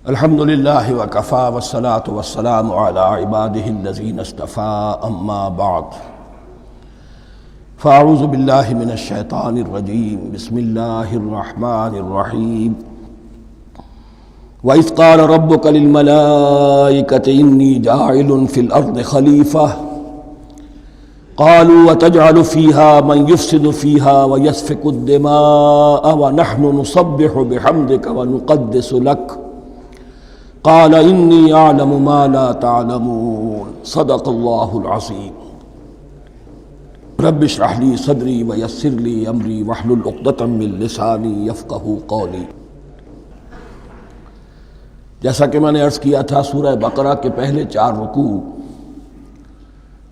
الحمد للہ وکفا والصلاة والسلام علی عبادہ الذین اصطفیٰ اما بعد فاعوذ باللہ من الشیطان الرجیم بسم اللہ الرحمن الرحیم وَإِذْ قَالَ رَبُّكَ لِلْمَلَائِكَةِ إِنِّي جَاعِلٌ فِي الْأَرْضِ خَلِيفَةً قالوا وتجعل فيها من يفسد فيها ويسفك الدماء ونحن نسبح بحمدك ونقدس لك قال إني أعلم ما لا تعلمون صدق الله العظيم رب اشرح لي صدري ويسر لي أمري واحلل عقدة من لساني يفقهوا قولي۔ جیسا کہ میں نے عرض کیا تھا، سورہ بقرہ کے پہلے 4 رکوع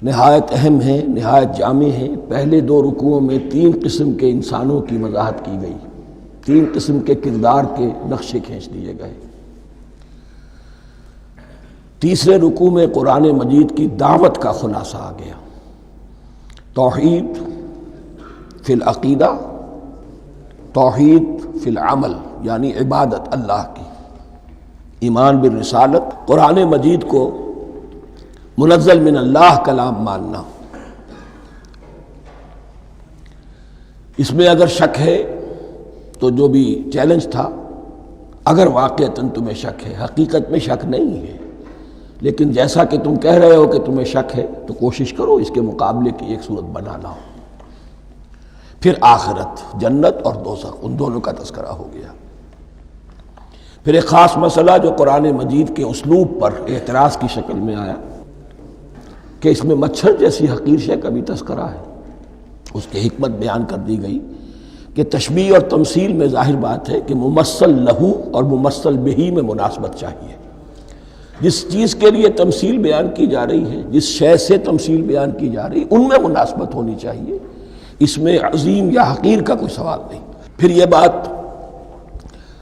نہایت اہم ہیں، نہایت جامع ہیں۔ پہلے 2 رکوعوں میں 3 قسم کے انسانوں کی وضاحت کی گئی، 3 قسم کے کردار کے نقشے کھینچ دیے گئے۔ تیسرے رکوع میں قرآن مجید کی دعوت کا خلاصہ آ گیا، توحید فی العقیدہ، توحید فی العمل، یعنی عبادت اللہ کی، ایمان بالرسالت، قرآن مجید کو منزل من اللہ کلام ماننا۔ اس میں اگر شک ہے تو جو بھی چیلنج تھا، اگر واقعتاً تمہیں شک ہے، حقیقت میں شک نہیں ہے، لیکن جیسا کہ تم کہہ رہے ہو کہ تمہیں شک ہے تو کوشش کرو اس کے مقابلے کی ایک صورت بنا لاؤ۔ پھر آخرت، جنت اور دوزخ، ان دونوں کا تذکرہ ہو گیا۔ پھر ایک خاص مسئلہ جو قرآن مجید کے اسلوب پر اعتراض کی شکل میں آیا کہ اس میں مچھر جیسی حقیر شے کا بھی تذکرہ ہے، اس کی حکمت بیان کر دی گئی کہ تشبیہ اور تمثیل میں ظاہر بات ہے کہ ممثل لہو اور ممثل بہی میں مناسبت چاہیے۔ جس چیز کے لیے تمثیل بیان کی جا رہی ہے، جس شے سے تمثیل بیان کی جا رہی ہے، ان میں مناسبت ہونی چاہیے، اس میں عظیم یا حقیر کا کوئی سوال نہیں۔ پھر یہ بات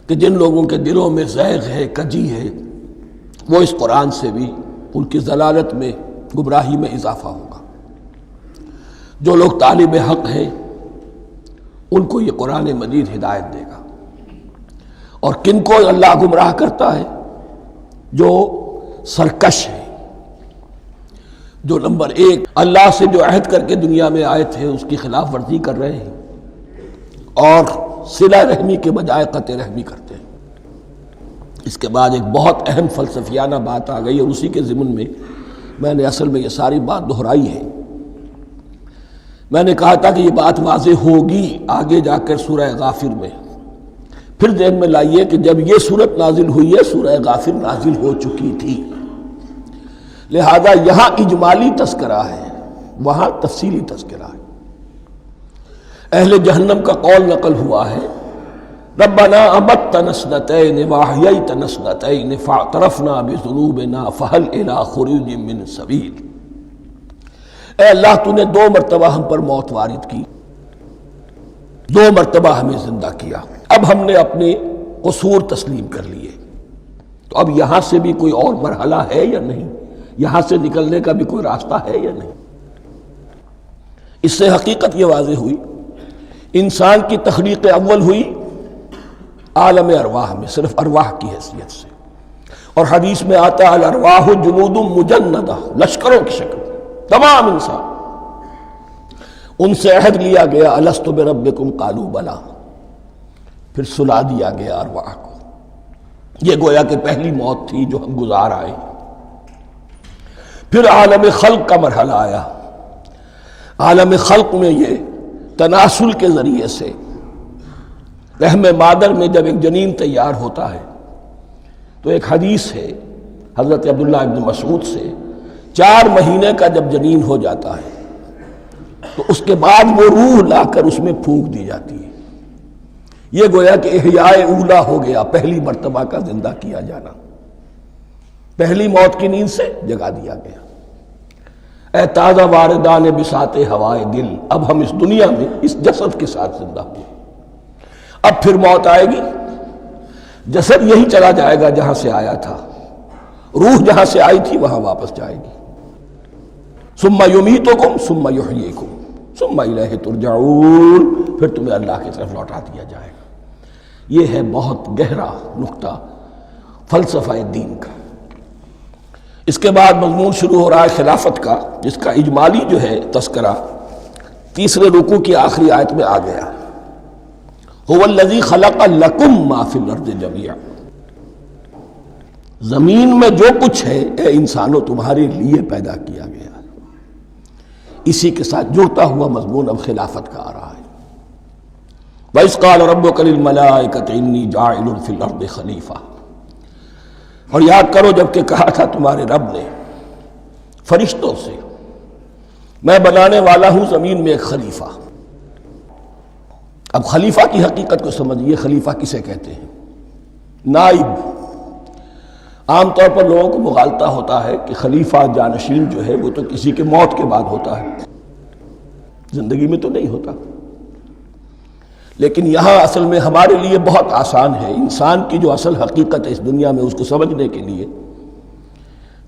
کہ جن لوگوں کے دلوں میں زیغ ہے، کجی ہے، وہ اس قرآن سے بھی ان کی ضلالت میں، گمراہی میں اضافہ ہوگا۔ جو لوگ طالب حق ہیں ان کو یہ قرآن مجید ہدایت دے گا، اور کن کو اللہ گمراہ کرتا ہے؟ جو سرکش ہے، جو نمبر 1 اللہ سے جو عہد کر کے دنیا میں آئے تھے اس کی خلاف ورزی کر رہے ہیں، اور صلہ رحمی کے بجائے قطع رحمی کرتے ہیں۔ اس کے بعد ایک بہت اہم فلسفیانہ بات آ گئی، اور اسی کے ضمن میں میں نے اصل میں یہ ساری بات دہرائی ہے۔ میں نے کہا تھا کہ یہ بات واضح ہوگی آگے جا کر سورہ غافر میں۔ پھر ذہن میں لائیے کہ جب یہ صورت نازل ہوئی ہے، سورہ غافر نازل ہو چکی تھی، لہذا یہاں اجمالی تذکرہ ہے، وہاں تفصیلی تذکرہ ہے۔ اہل جہنم کا قول نقل ہوا ہے، ربنا امتنا اثنتین واحییتنا اثنتین فاعترفنا بذنوبنا فہل الی خروج من سبیل۔ اے اللہ، تو نے 2 مرتبہ ہم پر موت وارد کی، 2 مرتبہ ہمیں زندہ کیا، اب ہم نے اپنے قصور تسلیم کر لیے، تو اب یہاں سے بھی کوئی اور مرحلہ ہے یا نہیں؟ یہاں سے نکلنے کا بھی کوئی راستہ ہے یا نہیں؟ اس سے حقیقت یہ واضح ہوئی، انسان کی تخلیق اول ہوئی عالم ارواح میں، صرف ارواح کی حیثیت سے، اور حدیث میں آتا ہے الارواح جنود مجندہ، لشکروں کی شکل، تمام انسان۔ ان سے عہد لیا گیا الست بربکم قالوا بلا، پھر سلا دیا گیا ارواح کو۔ یہ گویا کہ پہلی موت تھی جو ہم گزار آئے۔ پھر عالم خلق کا مرحلہ آیا۔ عالم خلق میں یہ تناسل کے ذریعے سے رحم مادر میں جب ایک جنین تیار ہوتا ہے تو ایک حدیث ہے حضرت عبداللہ ابن مسعود سے، 4 مہینے کا جب جنین ہو جاتا ہے تو اس کے بعد وہ روح لا کر اس میں پھونک دی جاتی ہے۔ یہ گویا کہ احیاء اولا ہو گیا، پہلی مرتبہ کا زندہ کیا جانا، پہلی موت کی نیند سے جگا دیا گیا۔ اے تازہ واردان بساط ہوائے دل، اب ہم اس دنیا میں اس جسد کے ساتھ زندہ ہوئے، اب پھر موت آئے گی، جسد یہی چلا جائے گا جہاں سے آیا تھا، روح جہاں سے آئی تھی وہاں واپس جائے گی۔ ثم یمیتکم ثم یحییکم ثم الیہ ترجعون، پھر تمہیں اللہ کی طرف لوٹا دیا جائے گا۔ یہ ہے بہت گہرا نقطہ فلسفہ دین کا۔ اس کے بعد مضمون شروع ہو رہا ہے خلافت کا، جس کا اجمالی جو ہے تذکرہ تیسرے رکوع کی آخری آیت میں آ گیا۔ هو الذی خلق لکم ما فی الارض جمیعا، زمین میں جو کچھ ہے اے انسانوں تمہارے لیے پیدا کیا گیا۔ اسی کے ساتھ جڑتا ہوا مضمون اب خلافت کا آ رہا ہے۔ وَإِذْ قَالَ رَبُّكَ لِلْمَلَائِكَةِ إِنِّي جَاعِلٌ فِي الْأَرْضِ خَلِيفَةً، اور یاد کرو جب کہ کہا تھا تمہارے رب نے فرشتوں سے، میں بنانے والا ہوں زمین میں ایک خلیفہ۔ اب خلیفہ کی حقیقت کو سمجھیے، خلیفہ کسے کہتے ہیں؟ نائب۔ عام طور پر لوگوں کو مغالطہ ہوتا ہے کہ خلیفہ جانشین جو ہے وہ تو کسی کے موت کے بعد ہوتا ہے، زندگی میں تو نہیں ہوتا۔ لیکن یہاں اصل میں ہمارے لیے بہت آسان ہے، انسان کی جو اصل حقیقت ہے اس دنیا میں اس کو سمجھنے کے لیے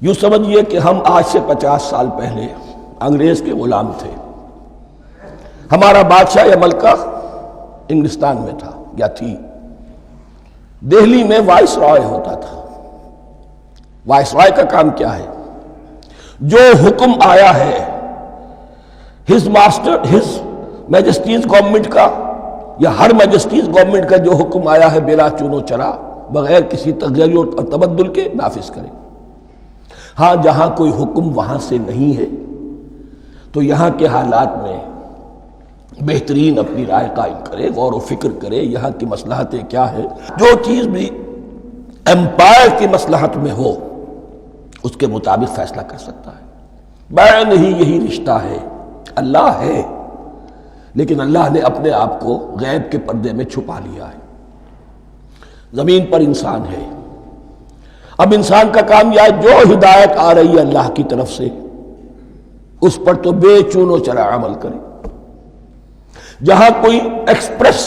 یوں سمجھیے کہ ہم آج سے 50 سال پہلے انگریز کے غلام تھے۔ ہمارا بادشاہ یا ملکہ انگلستان میں تھا یا تھی، دہلی میں وائس رائے ہوتا تھا۔ وائس رائے کا کام کیا ہے؟ جو حکم آیا ہے ہز میجسٹیز گورنمنٹ کا یا ہر میجسٹیز گورنمنٹ کا جو حکم آیا ہے بلا چون و چرا، بغیر کسی تغیر اور تبدل کے نافذ کرے۔ ہاں جہاں کوئی حکم وہاں سے نہیں ہے تو یہاں کے حالات میں بہترین اپنی رائے قائم کرے، غور و فکر کرے، یہاں کی مصلحتیں کیا ہے، جو چیز بھی امپائر کی مصلحت میں ہو اس کے مطابق فیصلہ کر سکتا ہے۔ بین ہی یہی رشتہ ہے۔ اللہ ہے لیکن اللہ نے اپنے آپ کو غیب کے پردے میں چھپا لیا ہے۔ زمین پر انسان ہے، اب انسان کا کام یہ ہے جو ہدایت آ رہی ہے اللہ کی طرف سے اس پر تو بے چون و چرا عمل کرے۔ جہاں کوئی ایکسپریس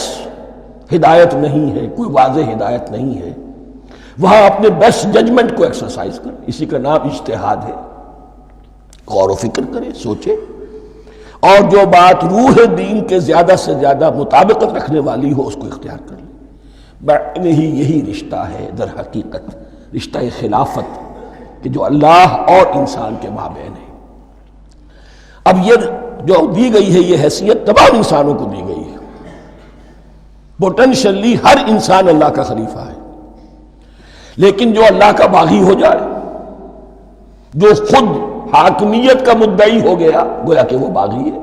ہدایت نہیں ہے، کوئی واضح ہدایت نہیں ہے، وہاں اپنے بیسٹ ججمنٹ کو ایکسرسائز کرے۔ اسی کا نام اجتہاد ہے۔ غور و فکر کرے، سوچے، اور جو بات روح دین کے زیادہ سے زیادہ مطابقت رکھنے والی ہو اس کو اختیار کر لے۔ بین ہی یہی رشتہ ہے در حقیقت رشتہ خلافت کہ جو اللہ اور انسان کے مابین ہے۔ اب یہ جو دی گئی ہے یہ حیثیت تمام انسانوں کو دی گئی ہے۔ پوٹینشلی ہر انسان اللہ کا خلیفہ ہے، لیکن جو اللہ کا باغی ہو جائے، جو خود حاکمیت کا مدعی ہو گیا، گویا کہ وہ باغی ہے۔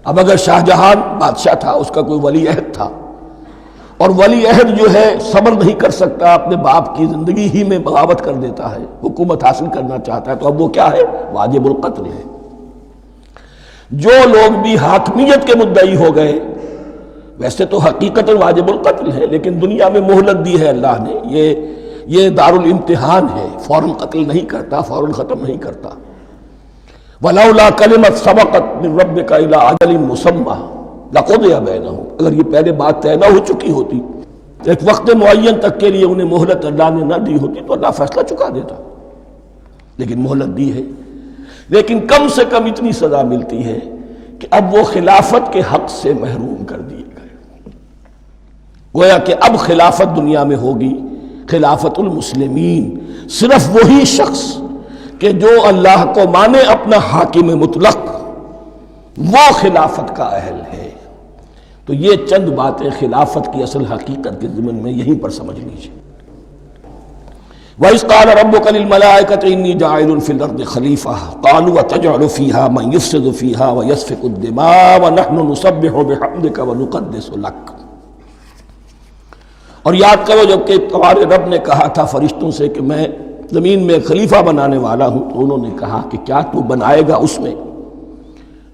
اب اگر شاہ جہان بادشاہ تھا، اس کا کوئی ولی عہد تھا، اور ولی عہد جو ہے صبر نہیں کر سکتا، اپنے باپ کی زندگی ہی میں بغاوت کر دیتا ہے، حکومت حاصل کرنا چاہتا ہے، تو اب وہ کیا ہے؟ واجب القتل ہے۔ جو لوگ بھی حاکمیت کے مدعی ہو گئے، ویسے تو حقیقت واجب القتل ہے، لیکن دنیا میں مہلت دی ہے اللہ نے، یہ دارالامتحان ہے، فوراً قتل نہیں کرتا، فوراً ختم نہیں کرتا۔ وَلَوْلَا كَلِمَةٌ سَبَقَتْ مِن رَبِّكَ إِلَىٰ أَجَلٍ مُّسَمًّى لَقُضِيَ بَيْنَهُمْ، اگر یہ پہلے بات طے نہ ہو چکی ہوتی، ایک وقت معین تک کے لیے انہیں مہلت اللہ نے نہ دی ہوتی تو اللہ فیصلہ چکا دیتا، لیکن مہلت دی ہے۔ لیکن کم سے کم اتنی سزا ملتی ہے کہ اب وہ خلافت کے حق سے محروم کر دیے گئے۔ گویا کہ اب خلافت دنیا میں ہوگی خلافت المسلمین، صرف وہی شخص کہ جو اللہ کو مانے اپنا حاکم مطلق، وہ خلافت کا اہل ہے۔ تو یہ چند باتیں خلافت کی اصل حقیقت کے ضمن میں یہیں پر سمجھ لیجیے۔ وَإِذْ قَالَ رَبُّكَ لِلْمَلَائِكَةِ إِنِّي جَاعِلٌ فِي الْأَرْضِ خَلِيفَةً قَالُوا أَتَجْعَلُ فِيهَا مَن يُفْسِدُ فِيهَا وَيَسْفِكُ الدِّمَاءَ وَنَحْنُ نُسَبِّحُ بِحَمْدِكَ وَنُقَدِّسُ لَكَ۔ اور یاد کرو جب کہ تمہارے رب نے کہا تھا فرشتوں سے کہ میں زمین میں خلیفہ بنانے والا ہوں، تو انہوں نے کہا کہ کیا تو بنائے گا اس میں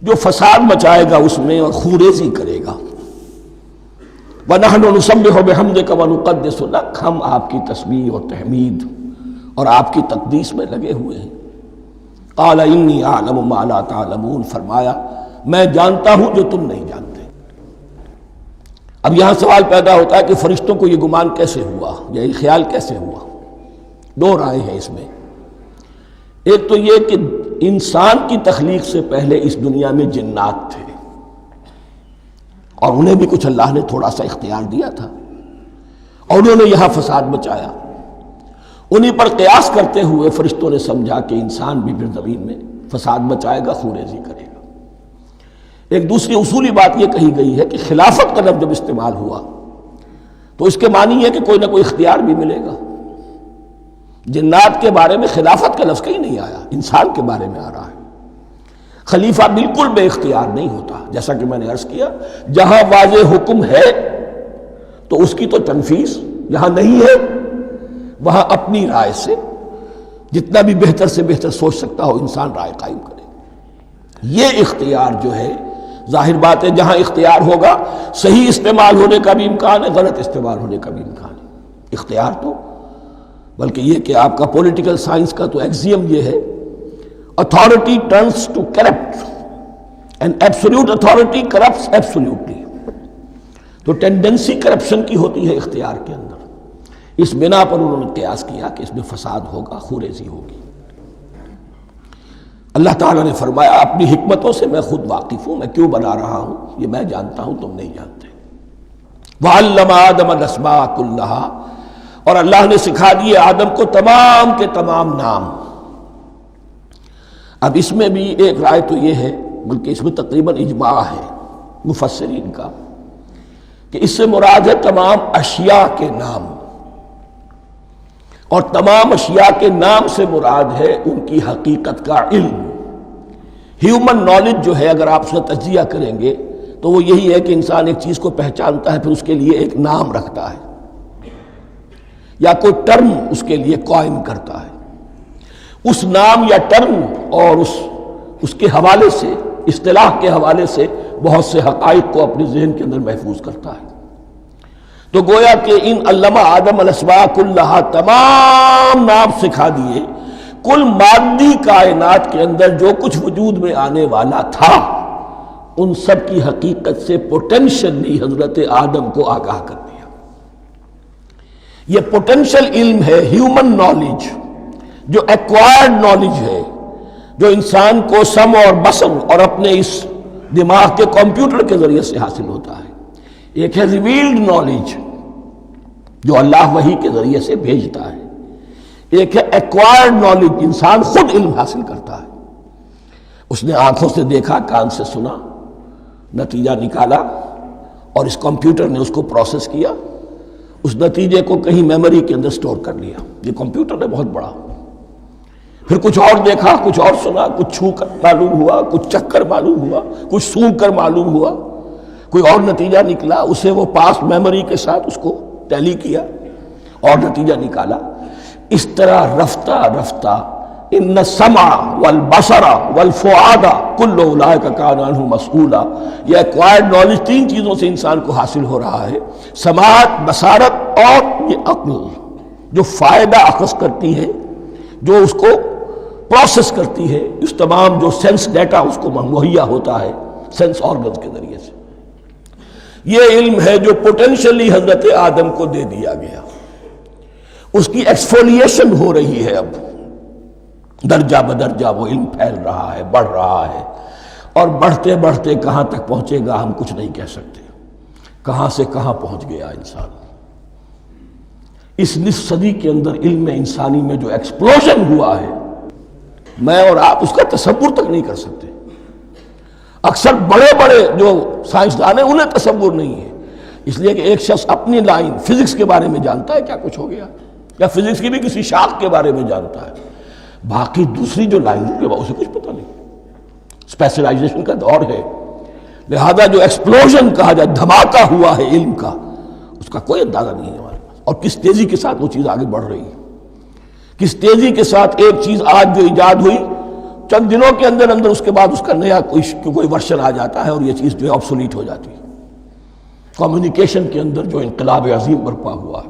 جو فساد مچائے گا، اس میں اور خوریزی کرے گا۔ وَنَحْنُ نُسَبِّحُ بِحَمْدِكَ وَنُقَدِّسُ لَكَ، ہم آپ کی تسبیح اور تحمید اور آپ کی تقدیس میں لگے ہوئے ہیں۔ قَالَ إِنِّي أَعْلَمُ مَا لَا تَعْلَمُونَ، فرمایا میں جانتا ہوں جو تم نہیں جانتے۔ اب یہاں سوال پیدا ہوتا ہے کہ فرشتوں کو یہ گمان کیسے ہوا یا یہ خیال کیسے ہوا؟ دو رائے ہیں اس میں۔ ایک تو یہ کہ انسان کی تخلیق سے پہلے اس دنیا میں جنات تھے، اور انہیں بھی کچھ اللہ نے تھوڑا سا اختیار دیا تھا اور انہوں نے یہاں فساد مچایا۔ انہی پر قیاس کرتے ہوئے فرشتوں نے سمجھا کہ انسان بھی پھر زمین میں فساد مچائے گا، خوریزی کرے گا۔ ایک دوسری اصولی بات یہ کہی گئی ہے کہ خلافت کا لفظ جب استعمال ہوا تو اس کے معنی ہے کہ کوئی نہ کوئی اختیار بھی ملے گا۔ جنات کے بارے میں خلافت کا لفظ کہیں نہیں آیا، انسان کے بارے میں آ رہا ہے۔ خلیفہ بالکل بے اختیار نہیں ہوتا، جیسا کہ میں نے عرض کیا، جہاں واضح حکم ہے تو اس کی تو تنفیذ، یہاں نہیں ہے وہاں اپنی رائے سے جتنا بھی بہتر سے بہتر سوچ سکتا ہو انسان رائے قائم کرے۔ یہ اختیار جو ہے، ظاہر بات ہے جہاں اختیار ہوگا صحیح استعمال ہونے کا بھی امکان ہے، غلط استعمال ہونے کا بھی امکان ہے۔ اختیار تو بلکہ یہ کہ آپ کا پولیٹیکل سائنس کا تو ایکسیم یہ ہے، authority turns to corrupt and absolute authority corrupts absolutely۔ تو ٹینڈنسی کرپشن کی ہوتی ہے اختیار کے اندر۔ اس بنا پر انہوں نے قیاس کیا کہ اس میں فساد ہوگا، خوریزی ہوگی۔ اللہ تعالیٰ نے فرمایا اپنی حکمتوں سے میں خود واقف ہوں، میں کیوں بنا رہا ہوں یہ میں جانتا ہوں، تم نہیں جانتے۔ وَعَلَّمَ آدَمَ الْأَسْمَاءَ كُلَّهَا، اور اللہ نے سکھا دیے آدم کو تمام کے تمام نام۔ اب اس میں بھی ایک رائے تو یہ ہے، بلکہ اس میں تقریباً اجماع ہے مفسرین کا، کہ اس سے مراد ہے تمام اشیاء کے نام، اور تمام اشیاء کے نام سے مراد ہے ان کی حقیقت کا علم۔ ہیومن نالج جو ہے، اگر آپ اس کا تجزیہ کریں گے تو وہ یہی ہے کہ انسان ایک چیز کو پہچانتا ہے، پھر اس کے لیے ایک نام رکھتا ہے یا کوئی ٹرم اس کے لیے قائم کرتا ہے۔ اس نام یا ٹرم اور اس کے حوالے سے، اصطلاح کے حوالے سے بہت سے حقائق کو اپنے ذہن کے اندر محفوظ کرتا ہے۔ تو گویا کہ ان علمہ آدم الاسماء کلہا، تمام نام سکھا دیے کل مادی کائنات کے اندر جو کچھ وجود میں آنے والا تھا، ان سب کی حقیقت سے پوٹینشلی حضرت آدم کو آگاہ کر دیا۔ یہ پوٹینشل علم ہے، ہیومن نالج، جو ایکوائرڈ نالج ہے، جو انسان کو سم اور بسم اور اپنے اس دماغ کے کمپیوٹر کے ذریعے سے حاصل ہوتا ہے۔ ایک ہے ریویلڈ نالج جو اللہ وحی کے ذریعے سے بھیجتا ہے، ایک ہے ایکوائرڈ نالج، انسان خود علم حاصل کرتا ہے۔ اس نے آنکھوں سے دیکھا، کان سے سنا، نتیجہ نکالا، اور اس کمپیوٹر نے اس کو پروسیس کیا، اس نتیجے کو کہیں میموری کے اندر سٹور کر لیا۔ یہ کمپیوٹر ہے بہت بڑا۔ پھر کچھ اور دیکھا، کچھ اور سنا، کچھ چھو کر معلوم ہوا، کچھ چکھ کر معلوم ہوا، کچھ سونگھ کر معلوم ہوا، کوئی اور نتیجہ نکلا، اسے وہ پاس میموری کے ساتھ اس کو ٹیلی کیا اور نتیجہ نکالا۔ اس طرح رفتہ رفتہ ان السمع والبصر والفؤاد کل اولئک کان عنہ مسئولا، یہ ایکوائرڈ نالج تین چیزوں سے انسان کو حاصل ہو رہا ہے، سماعت، بصارت اور یہ عقل، جو فائدہ اخذ کرتی ہے، جو اس کو پروسیس کرتی ہے، اس تمام جو سینس ڈیٹا اس کو مہیا ہوتا ہے سینس آرگنز کے ذریعے سے۔ یہ علم ہے جو پوٹینشلی حضرت آدم کو دے دیا گیا۔ اس کی ایکسفولیشن ہو رہی ہے، اب درجہ بدرجہ وہ علم پھیل رہا ہے، بڑھ رہا ہے، اور بڑھتے بڑھتے کہاں تک پہنچے گا ہم کچھ نہیں کہہ سکتے۔ کہاں سے کہاں پہنچ گیا انسان۔ اس نصف صدی کے اندر علم انسانی میں جو ایکسپلوژن ہوا ہے، میں اور آپ اس کا تصور تک نہیں کر سکتے۔ اکثر بڑے بڑے جو سائنسدان ہیں انہیں تصور نہیں ہے، اس لیے کہ ایک شخص اپنی لائن فزکس کے بارے میں جانتا ہے کیا کچھ ہو گیا، یا فزکس کی بھی کسی شاخ کے بارے میں جانتا ہے، باقی دوسری جو لائن ہے اسے کچھ پتہ نہیں۔ اسپیشلائزیشن کا دور ہے، لہذا جو ایکسپلوژن کہا جائے، دھماکہ ہوا ہے علم کا، اس کا کوئی اندازہ نہیں ہے ہمارے پاس، اور کس تیزی کے ساتھ وہ چیز آگے بڑھ رہی ہے، کس تیزی کے ساتھ ایک چیز آج جو ایجاد ہوئی چند دنوں کے اندر اندر اس کے بعد اس کا نیا کوئی ورشن آ جاتا ہے اور یہ چیز جو ہے آبسولیٹ ہو جاتی ہے۔ کمیونیکیشن کے اندر جو انقلاب عظیم برپا ہوا،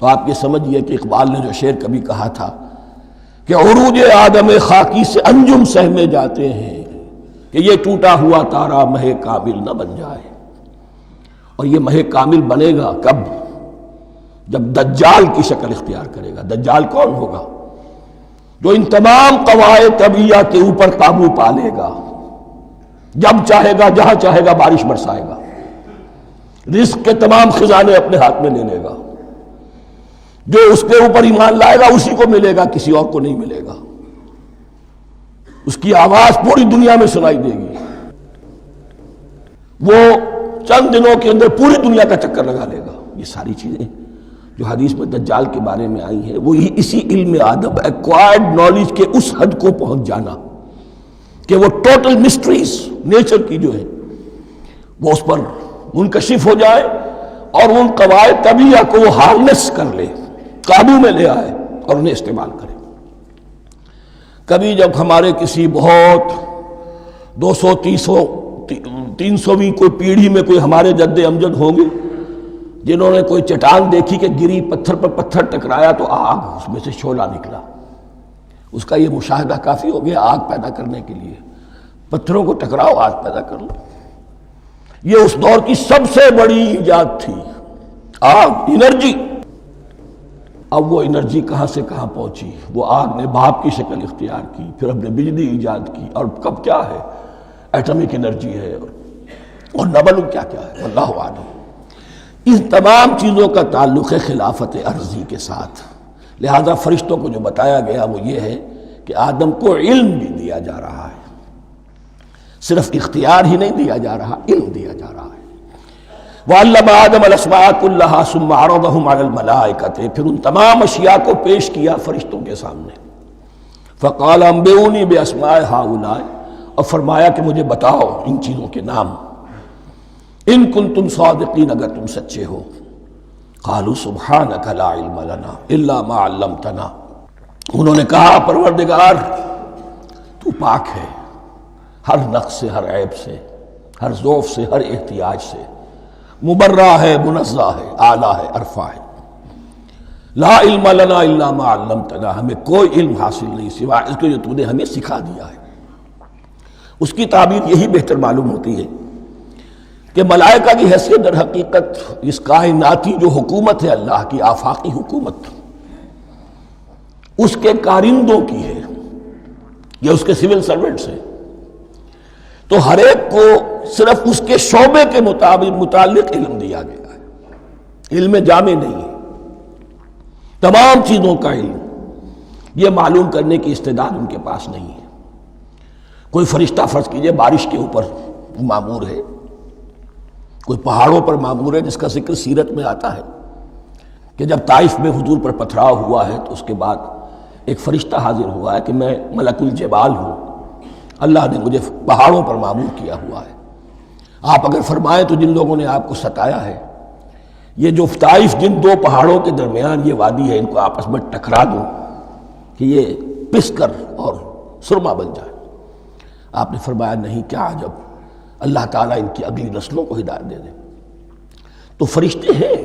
تو آپ یہ سمجھیے کہ اقبال نے جو شعر کبھی کہا تھا کہ عروج آدم خاکی سے انجم سہمے جاتے ہیں، کہ یہ ٹوٹا ہوا تارا مہ کامل نہ بن جائے۔ اور یہ مہ کامل بنے گا کب؟ جب دجال کی شکل اختیار کرے گا۔ دجال کون ہوگا؟ جو ان تمام قواعد طبیعہ کے اوپر قابو پا لے گا، جب چاہے گا جہاں چاہے گا بارش برسائے گا، رزق کے تمام خزانے اپنے ہاتھ میں لے لے گا، جو اس کے اوپر ایمان لائے گا اسی کو ملے گا، کسی اور کو نہیں ملے گا، اس کی آواز پوری دنیا میں سنائی دے گی، وہ چند دنوں کے اندر پوری دنیا کا چکر لگا لے گا۔ یہ ساری چیزیں جو حدیث میں دجال کے بارے میں آئی ہیں وہ اسی علم آدم ایکوائرڈ نالج کے اس حد کو پہنچ جانا کہ وہ ٹوٹل مسٹریز نیچر کی جو ہے وہ اس پر منکشف ہو جائے اور ان قواعد طبیعہ کو وہ ہارنس کر لے، قابو میں لے آئے اور انہیں استعمال کرے۔ کبھی جب ہمارے کسی بہت 200-300ویں کوئی پیڑھی میں کوئی ہمارے جد امجد ہوں گے جنہوں نے کوئی چٹان دیکھی کہ گری، پتھر پر پتھر ٹکرایا تو آگ اس میں سے شعلہ نکلا، اس کا یہ مشاہدہ کافی ہو گیا آگ پیدا کرنے کے لیے۔ پتھروں کو ٹکراؤ آگ پیدا کر لو۔ یہ اس دور کی سب سے بڑی ایجاد تھی، آگ، انرجی۔ اب وہ انرجی کہاں سے کہاں پہنچی، وہ آگ نے بھاپ کی شکل اختیار کی، پھر ہم نے بجلی ایجاد کی، اور کب کیا ہے ایٹمک انرجی ہے اور نہ معلوم کیا کیا ہے، اللہ اعلم۔ ان تمام چیزوں کا تعلق ہے خلافت ارضی کے ساتھ، لہذا فرشتوں کو جو بتایا گیا وہ یہ ہے کہ آدم کو علم بھی دیا جا رہا ہے، صرف اختیار ہی نہیں دیا جا رہا، علم دیا جا رہا ہے۔ وَعَلَّمَ آدَمَ الْأَسْمَاءَ كُلَّهَا ثُمَّ عَرَضَهُمْ عَلَى الْمَلَائِكَةِ، پھر ان تمام اشیاء کو پیش کیا فرشتوں کے سامنے۔ فَقَالَ أَنبِئُونِي بِأَسْمَاءِ هَؤُلَاءِ، اور فرمایا کہ مجھے بتاؤ ان چیزوں کے نام، ان کنتم صادقین، اگر تم سچے ہو۔ قالوا سبحانک لا علم لنا الا ما علمتنا، انہوں نے کہا پروردگار تو پاک ہے ہر نقص سے، ہر عیب سے، ہر ضعف سے، ہر احتیاج سے، مبرہ ہے، منزہ ہے، اعلیٰ ہے، ارفع ہے۔ لا علم لنا الا ما علمتنا، ہمیں کوئی علم حاصل نہیں سوائے اس کے جو تو نے ہمیں سکھا دیا ہے۔ اس کی تعبیر یہی بہتر معلوم ہوتی ہے کہ ملائکہ کی حیثیت در حقیقت اس کائناتی جو حکومت ہے اللہ کی، آفاقی حکومت، اس کے کارندوں کی ہے، یہ اس کے سول سرونٹس ہیں، تو ہر ایک کو صرف اس کے شعبے کے متعلق علم دیا گیا ہے، علم جامع نہیں ہے، تمام چیزوں کا علم یہ معلوم کرنے کی استعداد ان کے پاس نہیں ہے۔ کوئی فرشتہ فرض کیجئے بارش کے اوپر مامور ہے، کوئی پہاڑوں پر مامور ہے، جس کا ذکر سیرت میں آتا ہے کہ جب طائف میں حضور پر پتھراؤ ہوا ہے تو اس کے بعد ایک فرشتہ حاضر ہوا ہے کہ میں ملک الجبال ہوں، اللہ نے مجھے پہاڑوں پر مامور کیا ہوا ہے، آپ اگر فرمائیں تو جن لوگوں نے آپ کو ستایا ہے، یہ جو طائف جن دو پہاڑوں کے درمیان یہ وادی ہے، ان کو آپس میں ٹکرا دو کہ یہ پس کر اور سرما بن جائے۔ آپ نے فرمایا نہیں، کیا عجب، اللہ تعالیٰ ان کی اگلی نسلوں کو ہدایت دے دے۔ تو فرشتے ہیں،